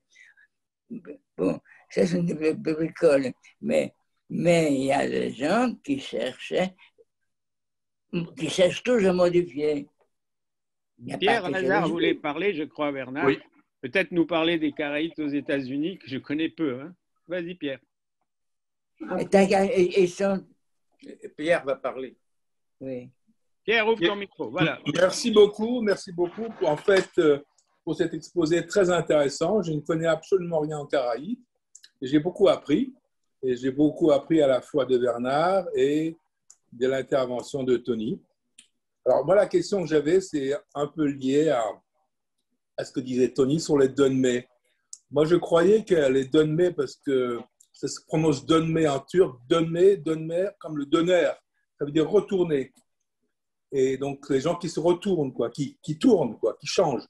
Bon, ça c'est une bricole, mais il y a des gens qui cherchent toujours à modifier. Pierre Hazard voulait parler, je crois, Bernard. Oui. Peut-être nous parler des Karaïtes aux États-Unis, que je connais peu. Hein. Vas-y, Pierre. Pierre va parler. Oui. Pierre, ouvre ton micro. Voilà. Merci beaucoup pour cet exposé très intéressant. Je ne connais absolument rien en Caraïbes. J'ai beaucoup appris. Et j'ai beaucoup appris à la fois de Bernard et de l'intervention de Tony. Alors, moi, la question que j'avais, c'est un peu lié à ce que disait Tony sur les donmés. Moi, je croyais que les donmés, parce que ça se prononce donmé en turc, donmé, comme le donneur, ça veut dire retourner. Et donc, les gens qui se retournent, quoi, qui tournent, quoi, qui changent.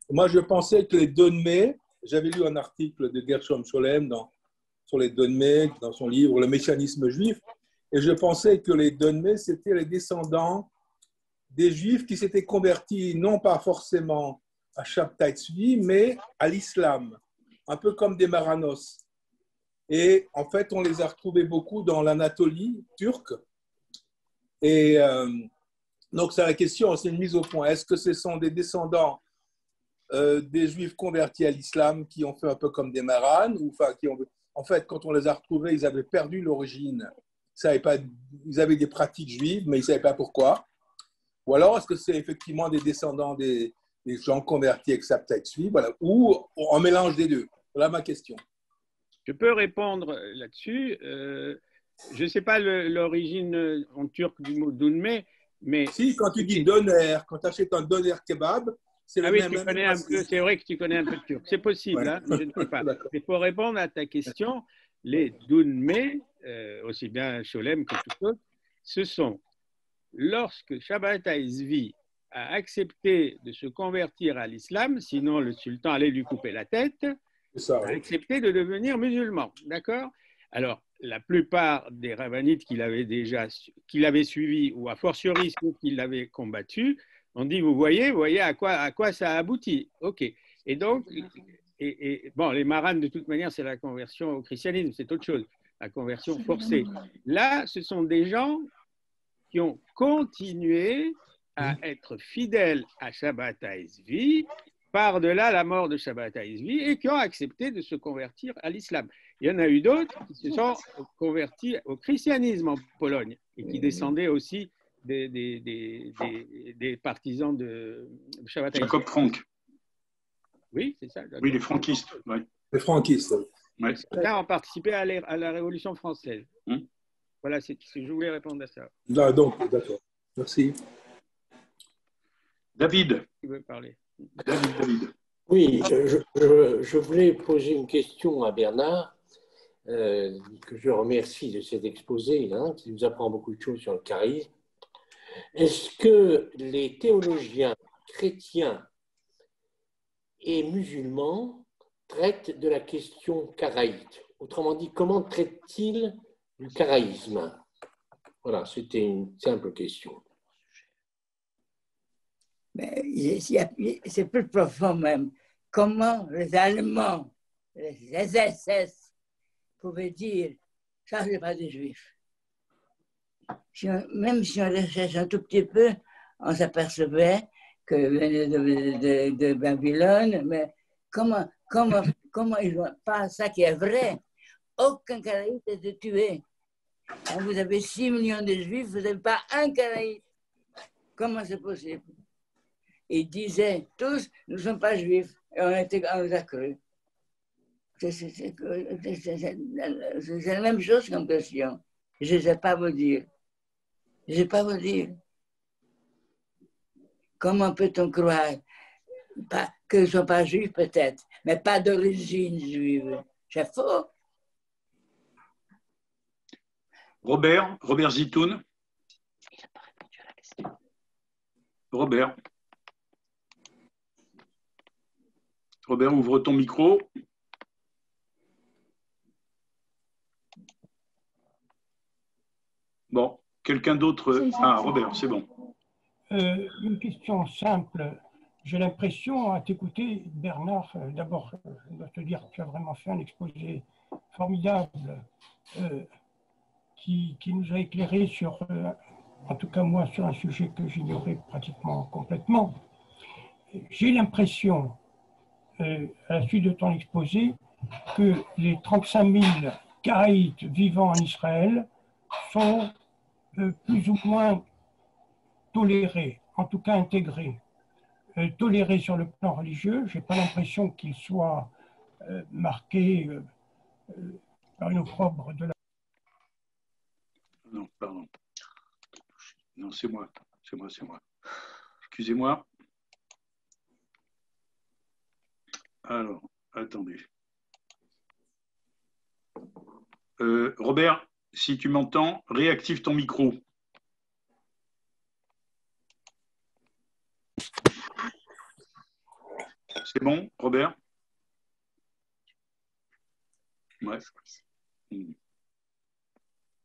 Et moi, je pensais que les donmés, j'avais lu un article de Gershom Scholem sur les donmés, dans son livre « Le mécanisme juif », et je pensais que les donmés, c'était les descendants des juifs qui s'étaient convertis, non pas forcément à Shabtai Tzvi, mais à l'islam, un peu comme des Maranos. Et en fait, on les a retrouvés beaucoup dans l'Anatolie turque. Et donc, c'est la question, c'est une mise au point. Est-ce que ce sont des descendants des juifs convertis à l'islam qui ont fait un peu comme des Maranes, ou enfin, en fait, quand on les a retrouvés, ils avaient perdu l'origine. Ils avaient des pratiques juives, mais ils ne savaient pas pourquoi. Ou alors, est-ce que c'est effectivement des descendants des gens convertis avec Shabtai Tzvi, voilà, ou en mélange des deux? Voilà ma question. Je peux répondre là-dessus. Je ne sais pas l'origine en turc du mot dounmé, mais… Si, quand tu dis doner, quand tu achètes un doner kebab, c'est le même. C'est vrai que tu connais un peu de turc. C'est possible, ouais. Hein, je ne sais pas. Mais pour répondre à ta question, les dounmé, aussi bien Scholem que tout autre, ce sont lorsque Shabbatai Tzvi a accepté de se convertir à l'islam, sinon le sultan allait lui couper la tête, a accepté de devenir musulman. D'accord? Alors, la plupart des rabbinites qu'il avait suivis, ou a fortiori ceux qui l'avaient combattu, ont dit, vous voyez à quoi ça a abouti. OK. Et donc, bon, les maranes, de toute manière, c'est la conversion au christianisme, c'est autre chose, la conversion forcée. Là, ce sont des gens qui ont continué à être fidèles à Shabbatai Tzvi par-delà la mort de Shabbatai Tzvi et qui ont accepté de se convertir à l'islam. Il y en a eu d'autres qui se sont convertis au christianisme en Pologne et qui descendaient aussi des partisans de Shabbatai Tzvi. Jacob Frank. Oui, c'est ça. Oui, les franquistes. Ouais. Les franquistes. Ouais. Certains ont participé à la Révolution française. Voilà, je voulais répondre à ça. Là, donc, d'accord. Merci. David. Tu veux parler? David. Oui, je voulais poser une question à Bernard, que je remercie de cet exposé, hein, qui nous apprend beaucoup de choses sur le charisme. Est-ce que les théologiens chrétiens et musulmans traitent de la question karaïte? Autrement dit, comment traitent-ils du karaïsme? Voilà, c'était une simple question. C'est plus profond même. Comment les Allemands, les SS, pouvaient dire ça, c'est pas des Juifs. Même si on recherche un tout petit peu, on s'apercevait que venait de Babylone, mais comment ils n'ont pas ça qui est vrai? Aucun Karaïte était tué. Quand vous avez 6 millions de Juifs, vous n'avez pas un Karaïte. Comment c'est possible? Ils disaient tous, nous ne sommes pas Juifs, et on nous a cru. C'est la même chose comme question. Je ne sais pas vous dire. Je ne sais pas vous dire. Comment peut-on croire qu'ils ne sont pas juifs peut-être, mais pas d'origine juive? C'est faux. Robert Zitoun. Il n'a pas répondu à la question. Robert, ouvre ton micro. Bon, quelqu'un d'autre? Ah, Robert, c'est bon. Une question simple. J'ai l'impression, à t'écouter, Bernard, d'abord, je dois te dire que tu as vraiment fait un exposé formidable qui nous a éclairé sur, en tout cas moi, sur un sujet que j'ignorais pratiquement complètement. J'ai l'impression, à la suite de ton exposé, que les 35 000 Karaïtes vivant en Israël sont plus ou moins tolérés, en tout cas intégrés. Tolérés sur le plan religieux, je n'ai pas l'impression qu'ils soient marqués par une opprobre de la... Non, pardon. Non, c'est moi. Excusez-moi. Alors, attendez. Robert, si tu m'entends, réactive ton micro. C'est bon, Robert? Ouais.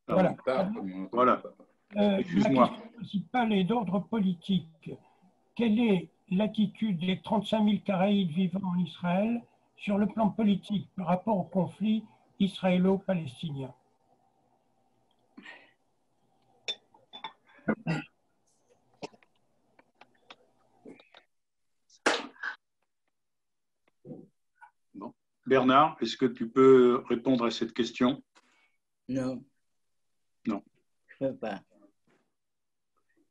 Voilà. Voilà. Excuse-moi. La question principale est d'ordre politique. Quelle est l'attitude des 35 000 Karaïtes vivant en Israël sur le plan politique par rapport au conflit israélo-palestinien? Bon. Bernard, est-ce que tu peux répondre à cette question? Non. Non. Je ne peux pas.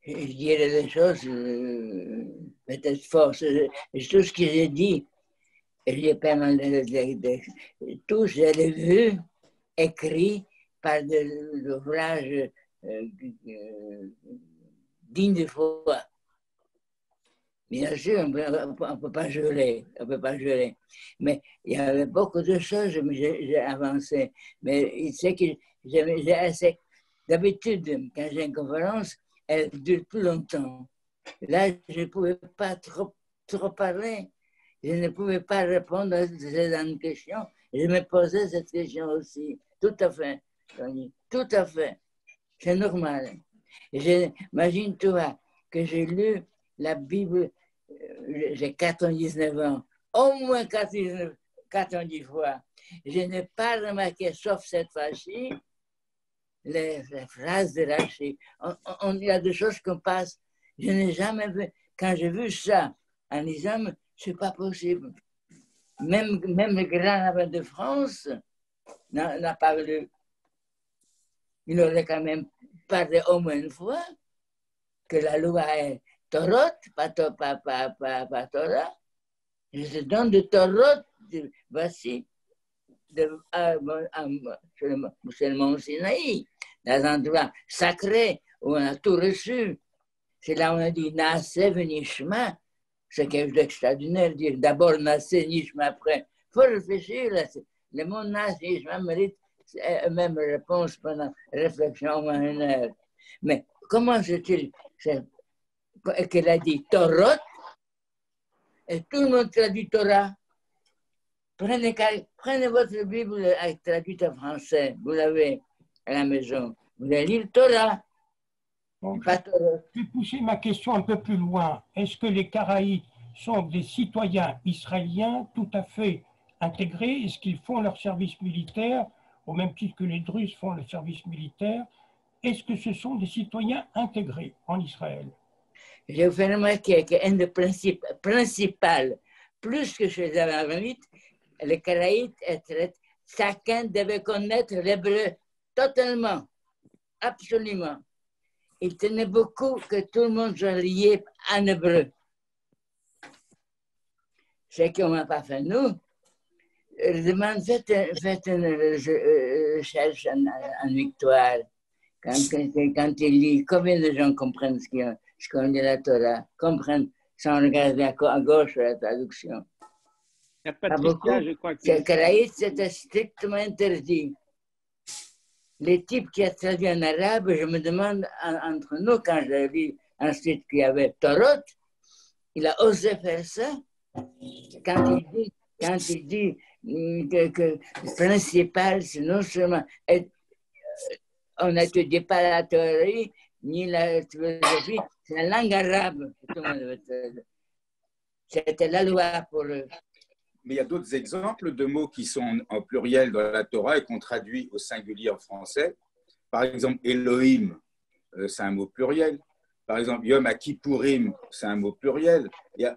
Je dirais des choses peut-être fortes. Tout ce que j'ai dit, j'ai pas mal tout, je l'ai vu, écrit par de l'ouvrage digne de foi. Bien sûr, on ne peut pas jurer, mais il y avait beaucoup de choses que j'ai avancé. Mais il sait que j'ai assez. D'habitude, quand j'ai une conférence, elle dure plus longtemps. Là, je ne pouvais pas trop parler. Je ne pouvais pas répondre à cette question. Je me posais cette question aussi. Tout à fait, Tony. Tout à fait. C'est normal. Imagine-toi que j'ai lu la Bible, j'ai 99 ans, au moins 90 fois. Je n'ai pas remarqué, sauf cette fois-ci, les phrases de Rachi. Il y a des choses qu'on passe. Je n'ai jamais vu. Quand j'ai vu ça en islam, ce n'est pas possible. Même le grand rabbin de France n'a pas lu. Il aurait quand même parlé au moins une fois que la loi est Torah, pas Torah. Je te donne de Torah, voici, c'est le mont Sinaï, dans un endroit sacré où on a tout reçu. C'est là où on a dit Naaseh v'nishma, c'est quelque chose d'extraordinaire. Dire d'abord nasser, niche, après. Il faut réfléchir. Là. Le mot nasse, niche, mérite même réponse pendant réflexion au moins 1 heure. Mais comment c'est-il qu'elle a dit Torah et tout le monde traduit Torah? Prenez votre Bible traduite en français, vous l'avez à la maison. Vous allez lire Torah. Donc, je vais pousser ma question un peu plus loin. Est-ce que les Karaïtes sont des citoyens israéliens tout à fait intégrés? Est-ce qu'ils font leur service militaire au même titre que les Druzes font le service militaire? Est-ce que ce sont des citoyens intégrés en Israël? Je vous fais remarquer qu'un des principes principaux, plus que chez les Abrahamites, les Karaïtes, chacun devait connaître l'hébreu totalement, absolument. Il tenait beaucoup que tout le monde soit lié en hébreu. Ce qu'on n'a pas fait nous. Faites une recherche en victoire. Quand il lit, combien de gens comprennent ce qu'on dit la Torah, comprennent sans regarder à gauche la traduction? Il y a Patricia, je crois que c'est Karaïte, c'était strictement interdit. Les types qui ont traduit en arabe, je me demande entre nous, quand j'ai vu ensuite qu'il y avait Torah, il a osé faire ça. Quand il dit que le principal, c'est non seulement on n'étudie pas la théorie ni la philosophie, c'est la langue arabe. C'était la loi pour eux. Mais il y a d'autres exemples de mots qui sont en pluriel dans la Torah et qu'on traduit au singulier en français. Par exemple, Elohim, c'est un mot pluriel. Par exemple, Yom Kippourim, c'est un mot pluriel.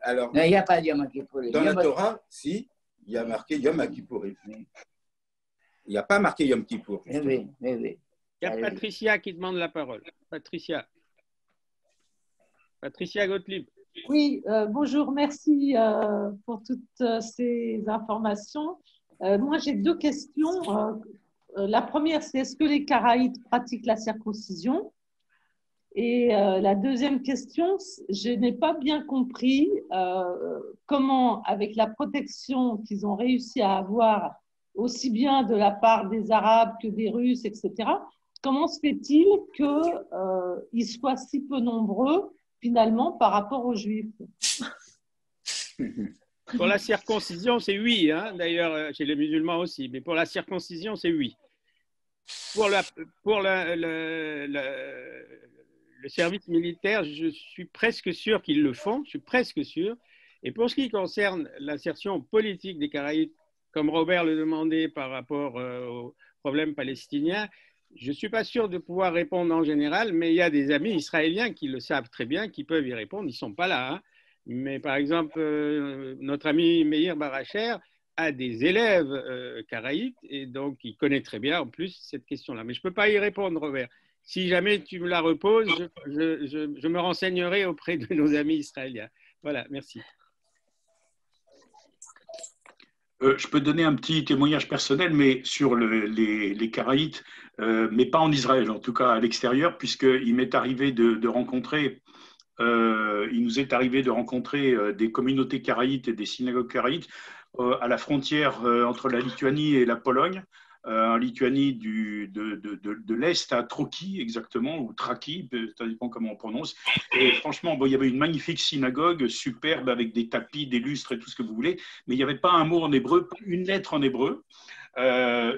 Alors, non, il n'y a pas de Yom Kippourim. Dans la Torah, si, il y a marqué Yom Kippourim. Il n'y a pas marqué Yom Kippour. Oui. Il y a Patricia qui demande la parole. Patricia Gottlieb. Oui, bonjour, merci pour toutes ces informations. Moi, j'ai 2 questions. La première, c'est est-ce que les Karaïtes pratiquent la circoncision? Et la deuxième question, je n'ai pas bien compris comment, avec la protection qu'ils ont réussi à avoir, aussi bien de la part des Arabes que des Russes, etc., comment se fait-il qu'ils soient si peu nombreux finalement par rapport aux Juifs? Pour la circoncision, c'est oui, hein, d'ailleurs chez les musulmans aussi, mais pour la circoncision, c'est oui. Pour le service militaire, je suis presque sûr qu'ils le font, je suis presque sûr. Et pour ce qui concerne l'insertion politique des Karaïtes, comme Robert le demandait par rapport au problème palestinien, je ne suis pas sûr de pouvoir répondre en général, mais il y a des amis israéliens qui le savent très bien, qui peuvent y répondre. Ils ne sont pas là. Hein. Mais par exemple, notre ami Meir Baracher a des élèves karaïtes et donc il connaît très bien en plus cette question-là. Mais je ne peux pas y répondre, Robert. Si jamais tu me la reposes, je me renseignerai auprès de nos amis israéliens. Voilà, merci. Je peux donner un petit témoignage personnel, mais sur les Karaïtes, mais pas en Israël, en tout cas à l'extérieur, puisqu'il m'est arrivé de rencontrer, il nous est arrivé de rencontrer des communautés karaïtes et des synagogues karaïtes à la frontière entre la Lituanie et la Pologne. En Lituanie de l'Est à Troki exactement, ou Traki, ça dépend comment on prononce. Et franchement, bon, il y avait une magnifique synagogue, superbe, avec des tapis, des lustres et tout ce que vous voulez, mais il n'y avait pas un mot en hébreu, une lettre en hébreu.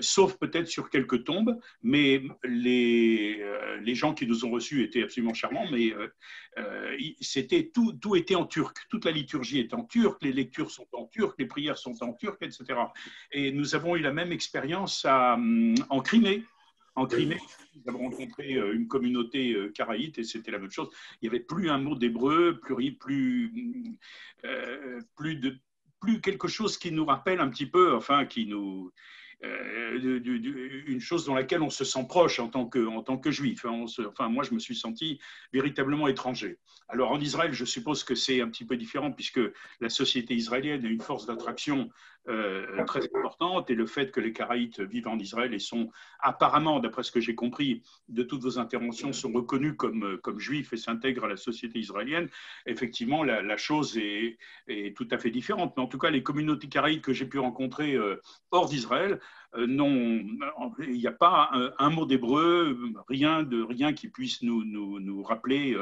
Sauf peut-être sur quelques tombes, mais les gens qui nous ont reçus étaient absolument charmants, mais c'était tout était en turc, toute la liturgie est en turc, les lectures sont en turc, les prières sont en turc, etc. Et nous avons eu la même expérience en Crimée. En Crimée, nous avons rencontré une communauté karaïte et c'était la même chose. Il n'y avait plus un mot d'hébreu, plus quelque chose qui nous rappelle un petit peu, enfin, qui nous une chose dans laquelle on se sent proche en tant que juif. Enfin, moi, je me suis senti véritablement étranger. Alors, en Israël, je suppose que c'est un petit peu différent puisque la société israélienne a une force d'attraction très importante et le fait que les Karaïtes vivent en Israël et sont apparemment, d'après ce que j'ai compris de toutes vos interventions, sont reconnus comme juifs et s'intègrent à la société israélienne, effectivement, la chose est tout à fait différente. Mais en tout cas, les communautés Karaïtes que j'ai pu rencontrer hors d'Israël, il n'y a pas un mot d'hébreu, rien qui puisse nous rappeler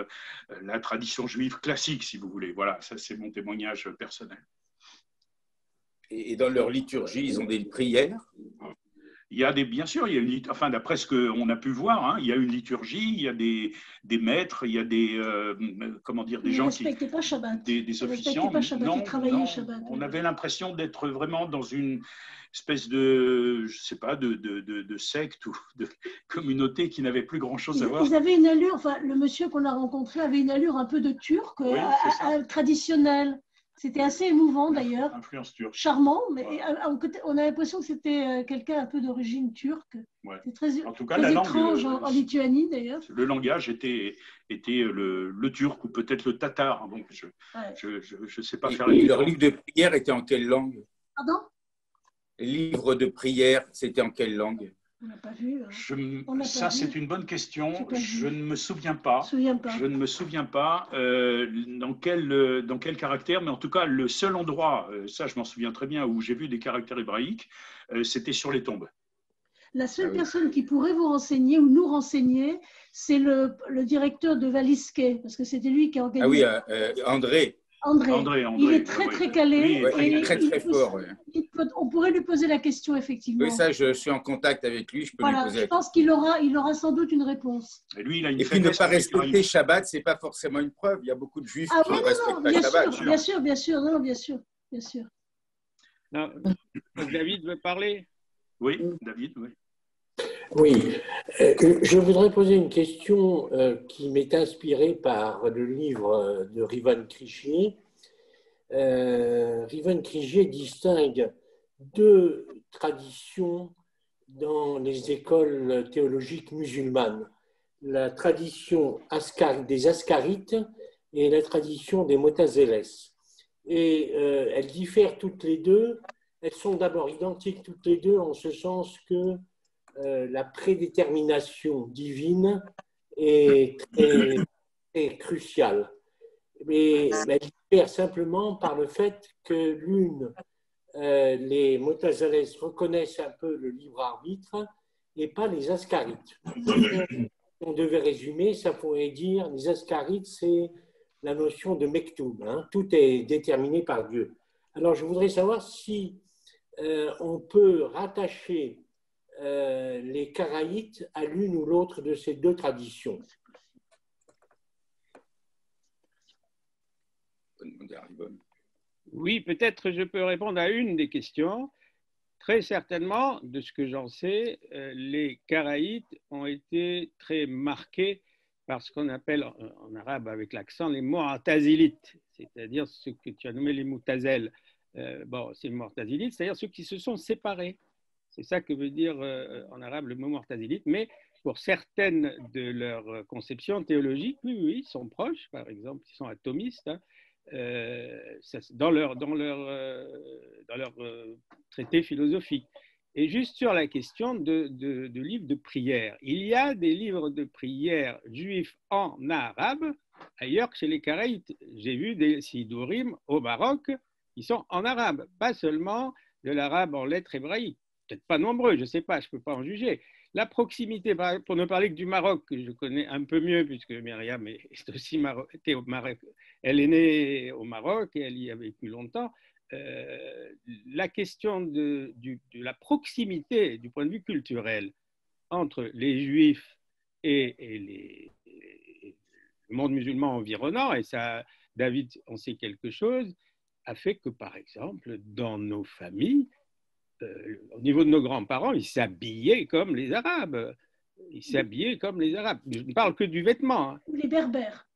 la tradition juive classique, si vous voulez. Voilà, ça c'est mon témoignage personnel. Et dans leur liturgie, ils ont des prières? Il y a bien sûr, il y a enfin, d'après ce qu'on a pu voir, hein, il y a une liturgie, il y a des maîtres, il y a des gens qui respectaient pas Shabbat. Des officiants. Pas Shabbat, non, ils travaillaient Shabbat. On avait l'impression d'être vraiment dans une espèce de, je sais pas, de secte ou de communauté qui n'avait plus grand-chose à voir. Ils avaient une allure, enfin, le monsieur qu'on a rencontré avait une allure un peu de turc, oui, traditionnelle. C'était assez émouvant d'ailleurs. Influence turque. Charmant, mais on a l'impression que c'était quelqu'un un peu d'origine turque. Ouais. C'est très, en tout cas, très étrange en Lituanie d'ailleurs. Le langage était le turc ou peut-être le tatar. Donc je sais pas faire la différence. Leur livre de prière était en quelle langue? Pardon? Les livres de prière, c'était en quelle langue? On n'a pas vu. Ça, c'est une bonne question. Je ne me souviens pas. Je ne me souviens pas dans quel caractère, mais en tout cas, le seul endroit, ça je m'en souviens très bien, où j'ai vu des caractères hébraïques, c'était sur les tombes. La seule personne qui pourrait vous renseigner ou nous renseigner, c'est le directeur de Valiske, parce que c'était lui qui a organisé. Ah oui, André. André. Il est très calé. Oui, il est très fort. On pourrait lui poser la question, effectivement. Oui, ça, je suis en contact avec lui. Je peux lui poser je pense qu'il aura sans doute une réponse. Et lui, il a une puis ne pas respecter Shabbat, ce n'est pas forcément une preuve. Il y a beaucoup de juifs qui ne respectent pas Shabbat. Bien sûr. Non, David veut parler? Oui, David, oui. Oui, je voudrais poser une question qui m'est inspirée par le livre de Rivan Krishé. Rivan Krishé distingue deux traditions dans les écoles théologiques musulmanes. La tradition des Ascarites et la tradition des Motazeles. Et elles diffèrent toutes les deux. Elles sont d'abord identiques toutes les deux en ce sens que la prédétermination divine est très cruciale. Mais elle diffère simplement par le fait que les Motazeles reconnaissent un peu le libre arbitre et pas les Ascarites. Si on devait résumer, ça pourrait dire les Ascarites, c'est la notion de Mektoub. Hein, tout est déterminé par Dieu. Alors, je voudrais savoir si on peut rattacher les Karaïtes à l'une ou l'autre de ces deux traditions. Oui, peut-être je peux répondre à une des questions. Très certainement, de ce que j'en sais, les Karaïtes ont été très marqués par ce qu'on appelle en arabe avec l'accent les Mu'tazilites, c'est-à-dire ce que tu as nommé les Mu'tazels. C'est les Mu'tazilites, c'est-à-dire ceux qui se sont séparés. C'est ça que veut dire en arabe le mot Mu'tazilite, mais pour certaines de leurs conceptions théologiques, oui, ils sont proches, par exemple, ils sont atomistes, hein, dans leur traité philosophique. Et juste sur la question de livres de prière, il y a des livres de prière juifs en arabe, ailleurs que chez les Karaïtes. J'ai vu des Sidourim au Maroc qui sont en arabe, pas seulement de l'arabe en lettres hébraïques. Peut-être pas nombreux, je ne sais pas, je ne peux pas en juger. La proximité, pour ne parler que du Maroc, que je connais un peu mieux, puisque Myriam est aussi était au Maroc. Elle est née au Maroc et elle y a vécu longtemps. La question de la proximité du point de vue culturel entre les Juifs et le monde musulman environnant, et ça, David en sait quelque chose, a fait que, par exemple, dans nos familles, au niveau de nos grands-parents, ils s'habillaient comme les Arabes. Je ne parle que du vêtement. Hein. Ou les Berbères.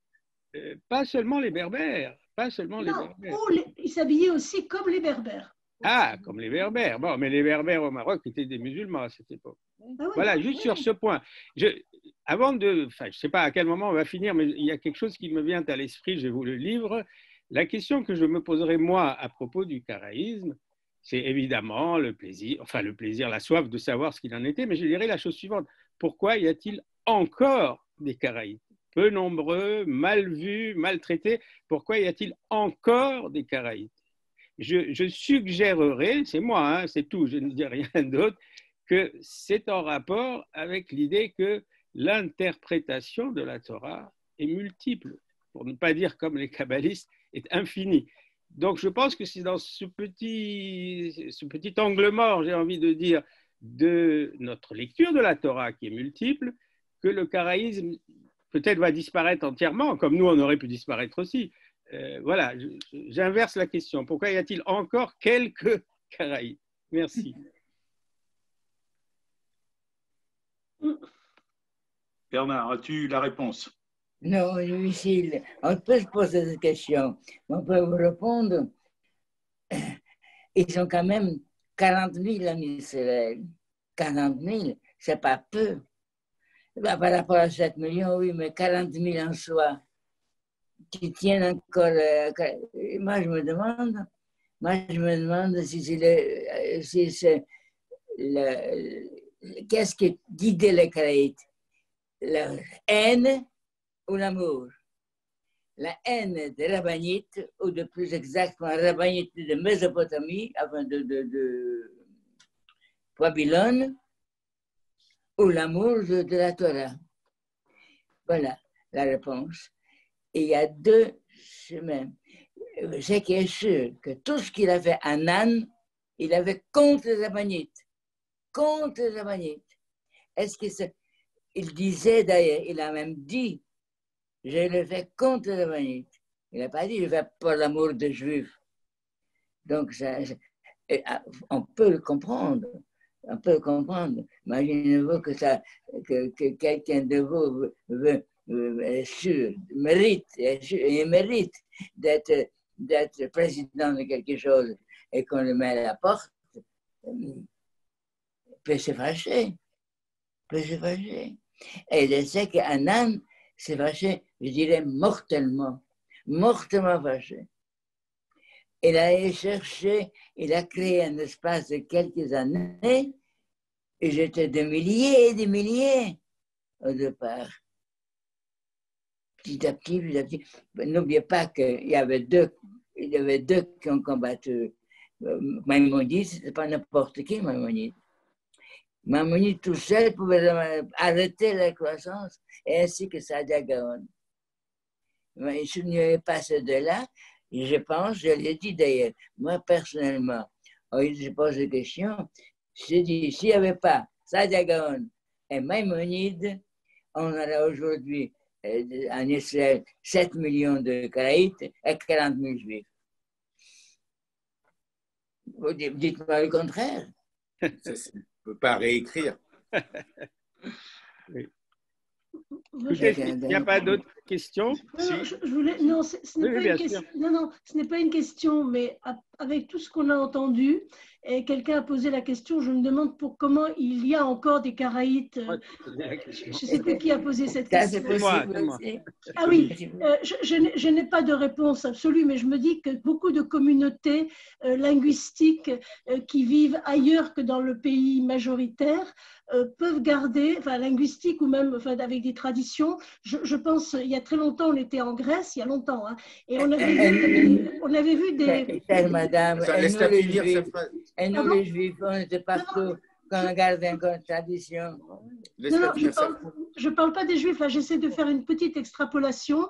Pas seulement les Berbères. Ils s'habillaient aussi comme les Berbères. Ah, comme les Berbères. Bon, mais les Berbères au Maroc étaient des musulmans à cette époque. Ah oui, Voilà, juste sur ce point. Avant de, enfin, je ne sais pas à quel moment on va finir, mais il y a quelque chose qui me vient à l'esprit, je vous le livre. La question que je me poserai, moi, à propos du karaïsme, c'est évidemment le plaisir, la soif de savoir ce qu'il en était, mais je dirais la chose suivante. Pourquoi y a-t-il encore des karaïtes? Peu nombreux, mal vus, maltraités. Pourquoi y a-t-il encore des karaïtes? Je suggérerais, c'est moi, hein, c'est tout, je ne dis rien d'autre, que c'est en rapport avec l'idée que l'interprétation de la Torah est multiple, pour ne pas dire comme les kabbalistes, est infinie. Donc je pense que c'est dans ce petit angle mort, j'ai envie de dire, de notre lecture de la Torah qui est multiple, que le karaïsme peut-être va disparaître entièrement, comme nous on aurait pu disparaître aussi. Voilà, j'inverse la question. Pourquoi y a-t-il encore quelques karaïtes? Merci. Bernard, as-tu la réponse? Non, difficile. On peut se poser cette question. On peut vous répondre. Ils sont quand même 40 000 en Israël. 40 000, c'est pas peu. Par rapport à 7 millions, oui, mais 40 000 en soi, qui tiennent encore. Moi, je me demande si c'est qu'est-ce qui guidait les Karaïtes? La haine ou l'amour? La haine des rabbinites, ou de plus exactement rabbinites de Mésopotamie, enfin de Babylone, ou l'amour de la Torah? Voilà la réponse. Et il y a deux chemins. Ce qui est sûr, que tout ce qu'il avait à Nan, il avait contre les rabbinites. Contre les rabbinites. Est-ce que il disait d'ailleurs, il a même dit, je le fais contre les rabbinites. Il n'a pas dit, je le fais pour l'amour des Juifs. Donc, on peut le comprendre. On peut le comprendre. Imaginez-vous que quelqu'un de vous est sûr, mérite d'être président de quelque chose et qu'on le met à la porte, peut se fâcher. Et je sais qu'Anan s'est fâché, je dirais mortellement fâché. Il a cherché, il a créé un espace de quelques années, et j'étais des milliers et des milliers au départ. Petit à petit. N'oubliez pas qu'il y avait deux qui ont combattu Maïmonide, ce n'était pas n'importe qui, Maïmonide. Maïmonide tout seul pouvait arrêter la croissance, et ainsi que Saadia Gaon. Mais je n'y avais pas ces deux-là, et je pense, je l'ai dit d'ailleurs, moi personnellement, je pose la question, je dis, s'il n'y avait pas Saadia Gaon et Maïmonide, on aurait aujourd'hui en Israël 7 millions de Karaïtes et 40 000 Juifs. Vous dites-moi le contraire. Ça, on ne peut pas réécrire. Oui. Il n'y a pas d'autres questions? Non, ce n'est pas une question, mais avec tout ce qu'on a entendu, et quelqu'un a posé la question, je me demande comment il y a encore des Karaïtes. Je ne sais plus qui a posé cette question. C'est moi. Ah oui, je n'ai pas de réponse absolue, mais je me dis que beaucoup de communautés linguistiques qui vivent ailleurs que dans le pays majoritaire peuvent garder, linguistique ou même avec des traditions. Je pense, il y a très longtemps, on était en Grèce, il y a longtemps, hein, et on avait vu des... Madame, et nous les Juifs, on était partout, quand on garde encore une tradition. Non, je ne parle pas des Juifs, là j'essaie de faire une petite extrapolation.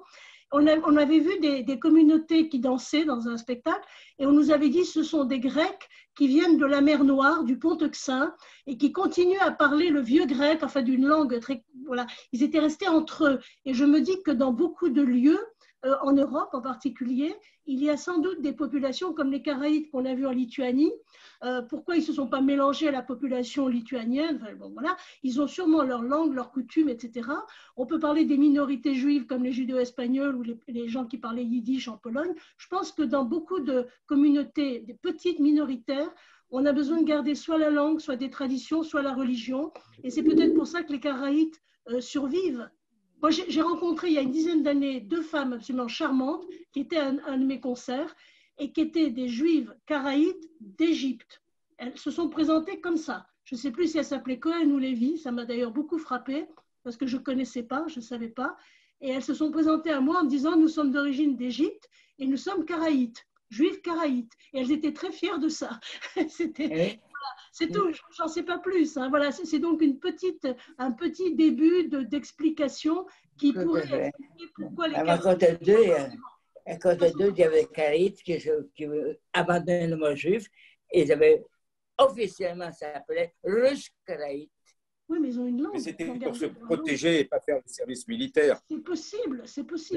On avait vu des communautés qui dansaient dans un spectacle et on nous avait dit que ce sont des Grecs qui viennent de la mer Noire, du pont Euxin, et qui continuent à parler le vieux grec, d'une langue très... Voilà, ils étaient restés entre eux. Et je me dis que dans beaucoup de lieux, en Europe en particulier, il y a sans doute des populations comme les Karaïtes qu'on a vues en Lituanie. Pourquoi ils ne se sont pas mélangés à la population lituanienne? Enfin, bon, voilà. Ils ont sûrement leur langue, leurs coutumes, etc. On peut parler des minorités juives comme les judéo-espagnols ou les gens qui parlaient yiddish en Pologne. Je pense que dans beaucoup de communautés, des petites minoritaires, on a besoin de garder soit la langue, soit des traditions, soit la religion. Et c'est peut-être pour ça que les Karaïtes survivent. Moi, j'ai rencontré il y a une dizaine d'années 2 femmes absolument charmantes qui étaient à un de mes concerts et qui étaient des juives karaïtes d'Égypte. Elles se sont présentées comme ça. Je ne sais plus si elles s'appelaient Cohen ou Lévy, ça m'a d'ailleurs beaucoup frappée parce que je ne connaissais pas, je ne savais pas. Et elles se sont présentées à moi en me disant « Nous sommes d'origine d'Égypte et nous sommes karaïtes, juives karaïtes ». Et elles étaient très fières de ça. C'était... C'est tout, j'en sais pas plus. Hein. Voilà, c'est donc un petit début d'explication qui pourrait expliquer pourquoi les Karaïtes. À côté d'eux, il y avait les Karaïtes qui abandonnaient le mot juif et ils avaient officiellement ça s'appelait Russes Karaïtes. Oui, mais ils ont une langue. Mais c'était pour se protéger et pas faire le service militaire. C'est possible,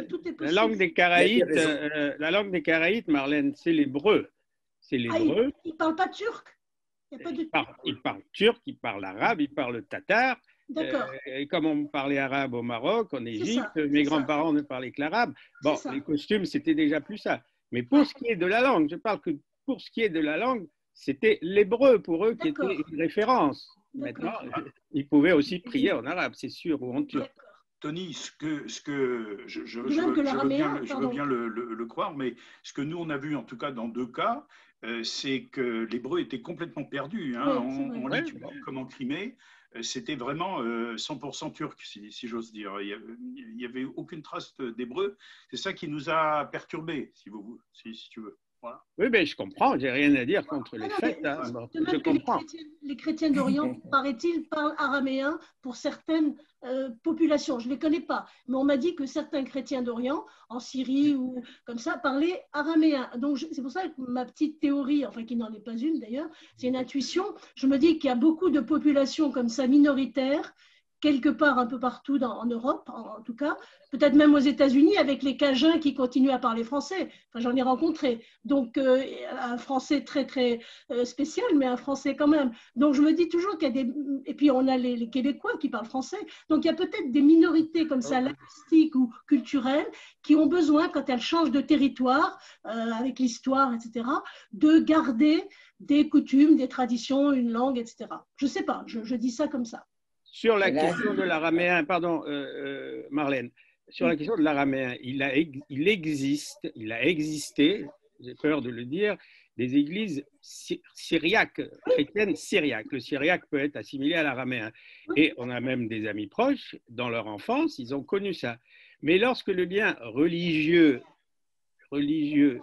tout est possible. La langue des Karaïtes, Marlène, c'est l'hébreu. C'est l'hébreu. Ils ne parlent pas turc. Il parle turc, il parle arabe, il parle tatar. Et comme on parlait arabe au Maroc, en Égypte, mes grands-parents ne parlaient que l'arabe. Bon, les costumes, c'était déjà plus ça. Mais pour ce qui est de la langue, je parle que pour ce qui est de la langue, c'était l'hébreu pour eux qui était une référence. Maintenant, ils pouvaient aussi prier en arabe, c'est sûr, ou en turc. Tony, je veux bien le croire, mais ce que nous on a vu en tout cas dans 2 cas, c'est que l'hébreu était complètement perdu hein, en Lituanie comme en Crimée. C'était vraiment 100% turc, si j'ose dire. Il n'y avait aucune trace d'hébreu. C'est ça qui nous a perturbés, si tu veux. Voilà. Oui, mais je comprends, j'ai rien à dire contre les fêtes. Hein. Je comprends. Les chrétiens d'Orient, paraît-il, parlent araméen pour certaines populations. Je ne les connais pas, mais on m'a dit que certains chrétiens d'Orient, en Syrie ou comme ça, parlaient araméen. Donc c'est pour ça que ma petite théorie, enfin qui n'en est pas une d'ailleurs, c'est une intuition. Je me dis qu'il y a beaucoup de populations comme ça minoritaires quelque part un peu partout en Europe, en tout cas, peut-être même aux États-Unis, avec les Cajuns qui continuent à parler français. Enfin, j'en ai rencontré. Donc, un français très, très spécial, mais un français quand même. Donc, je me dis toujours qu'il y a des... Et puis, on a les Québécois qui parlent français. Donc, il y a peut-être des minorités comme ça, linguistiques ou culturelles, qui ont besoin, quand elles changent de territoire, avec l'histoire, etc., de garder des coutumes, des traditions, une langue, etc. Je ne sais pas, je dis ça comme ça. Sur la question de l'araméen, pardon Marlène, sur la question de l'araméen, il a existé, j'ai peur de le dire, des églises syriaques, chrétiennes syriaques. Le syriaque peut être assimilé à l'araméen. Et on a même des amis proches, dans leur enfance, ils ont connu ça. Mais lorsque le lien religieux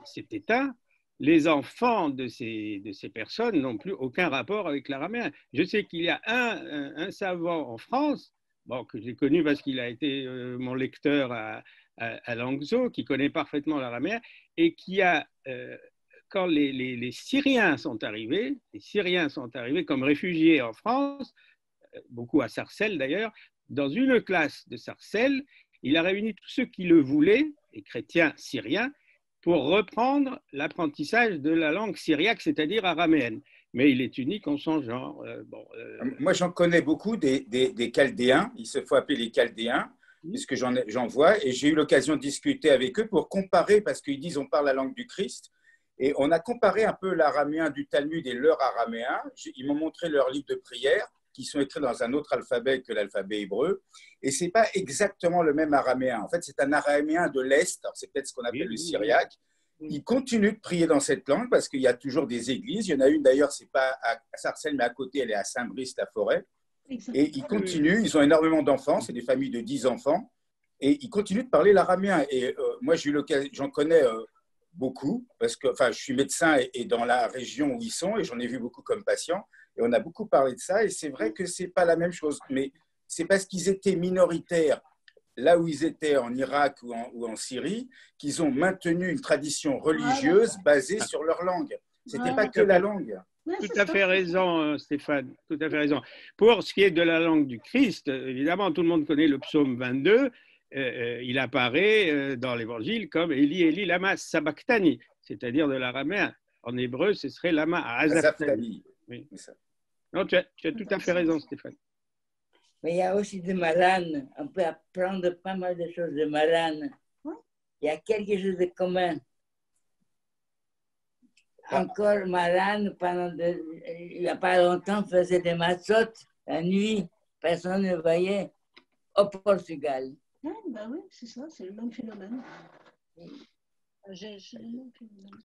s'est éteint, les enfants de ces personnes n'ont plus aucun rapport avec l'araméen. Je sais qu'il y a un savant en France, bon, que j'ai connu parce qu'il a été mon lecteur à Languedoc, qui connaît parfaitement l'araméen, et qui a, quand les Syriens sont arrivés comme réfugiés en France, beaucoup à Sarcelles d'ailleurs, dans une classe de Sarcelles, il a réuni tous ceux qui le voulaient, les chrétiens syriens, pour reprendre l'apprentissage de la langue syriaque, c'est-à-dire araméenne. Mais il est unique en son genre. Moi, j'en connais beaucoup des Chaldéens. Il se faut appeler les Chaldéens, puisque j'en vois. Et j'ai eu l'occasion de discuter avec eux pour comparer, parce qu'ils disent on parle la langue du Christ. Et on a comparé un peu l'araméen du Talmud et leur araméen. Ils m'ont montré leurs livres de prière, qui sont écrits dans un autre alphabet que l'alphabet hébreu. Et ce n'est pas exactement le même araméen. En fait, c'est un araméen de l'Est. C'est peut-être ce qu'on appelle le syriaque. Ils continuent de prier dans cette langue parce qu'il y a toujours des églises. Il y en a une d'ailleurs, ce n'est pas à Sarcelles, mais à côté, elle est à Saint-Brice-la-Forêt. Et ils continuent, ils ont énormément d'enfants, c'est des familles de 10 enfants. Et ils continuent de parler l'araméen. Et moi, j'ai eu l'occasion, j'en connais beaucoup, parce que je suis médecin et dans la région où ils sont, et j'en ai vu beaucoup comme patients. Et on a beaucoup parlé de ça, et c'est vrai que ce n'est pas la même chose. Mais c'est parce qu'ils étaient minoritaires là où ils étaient en Irak ou en Syrie, qu'ils ont maintenu une tradition religieuse basée sur leur langue. Ce n'était pas que la langue. Tout à fait raison, Stéphane, tout à fait raison. Pour ce qui est de la langue du Christ, évidemment, tout le monde connaît le psaume 22, il apparaît dans l'Évangile comme Eli, Eli, lama sabachthani, c'est-à-dire de l'araméen. En hébreu, ce serait lama azaphtani. Oui. Non, tu as tout à fait raison, Stéphane. Mais il y a aussi de Maran. On peut apprendre pas mal de choses de Maran. Il y a quelque chose de commun. Encore Maran, il n'y a pas longtemps, faisait des matzot la nuit. Personne ne voyait au Portugal. Oui, bah oui, c'est ça, c'est le même phénomène. J'ai le même phénomène.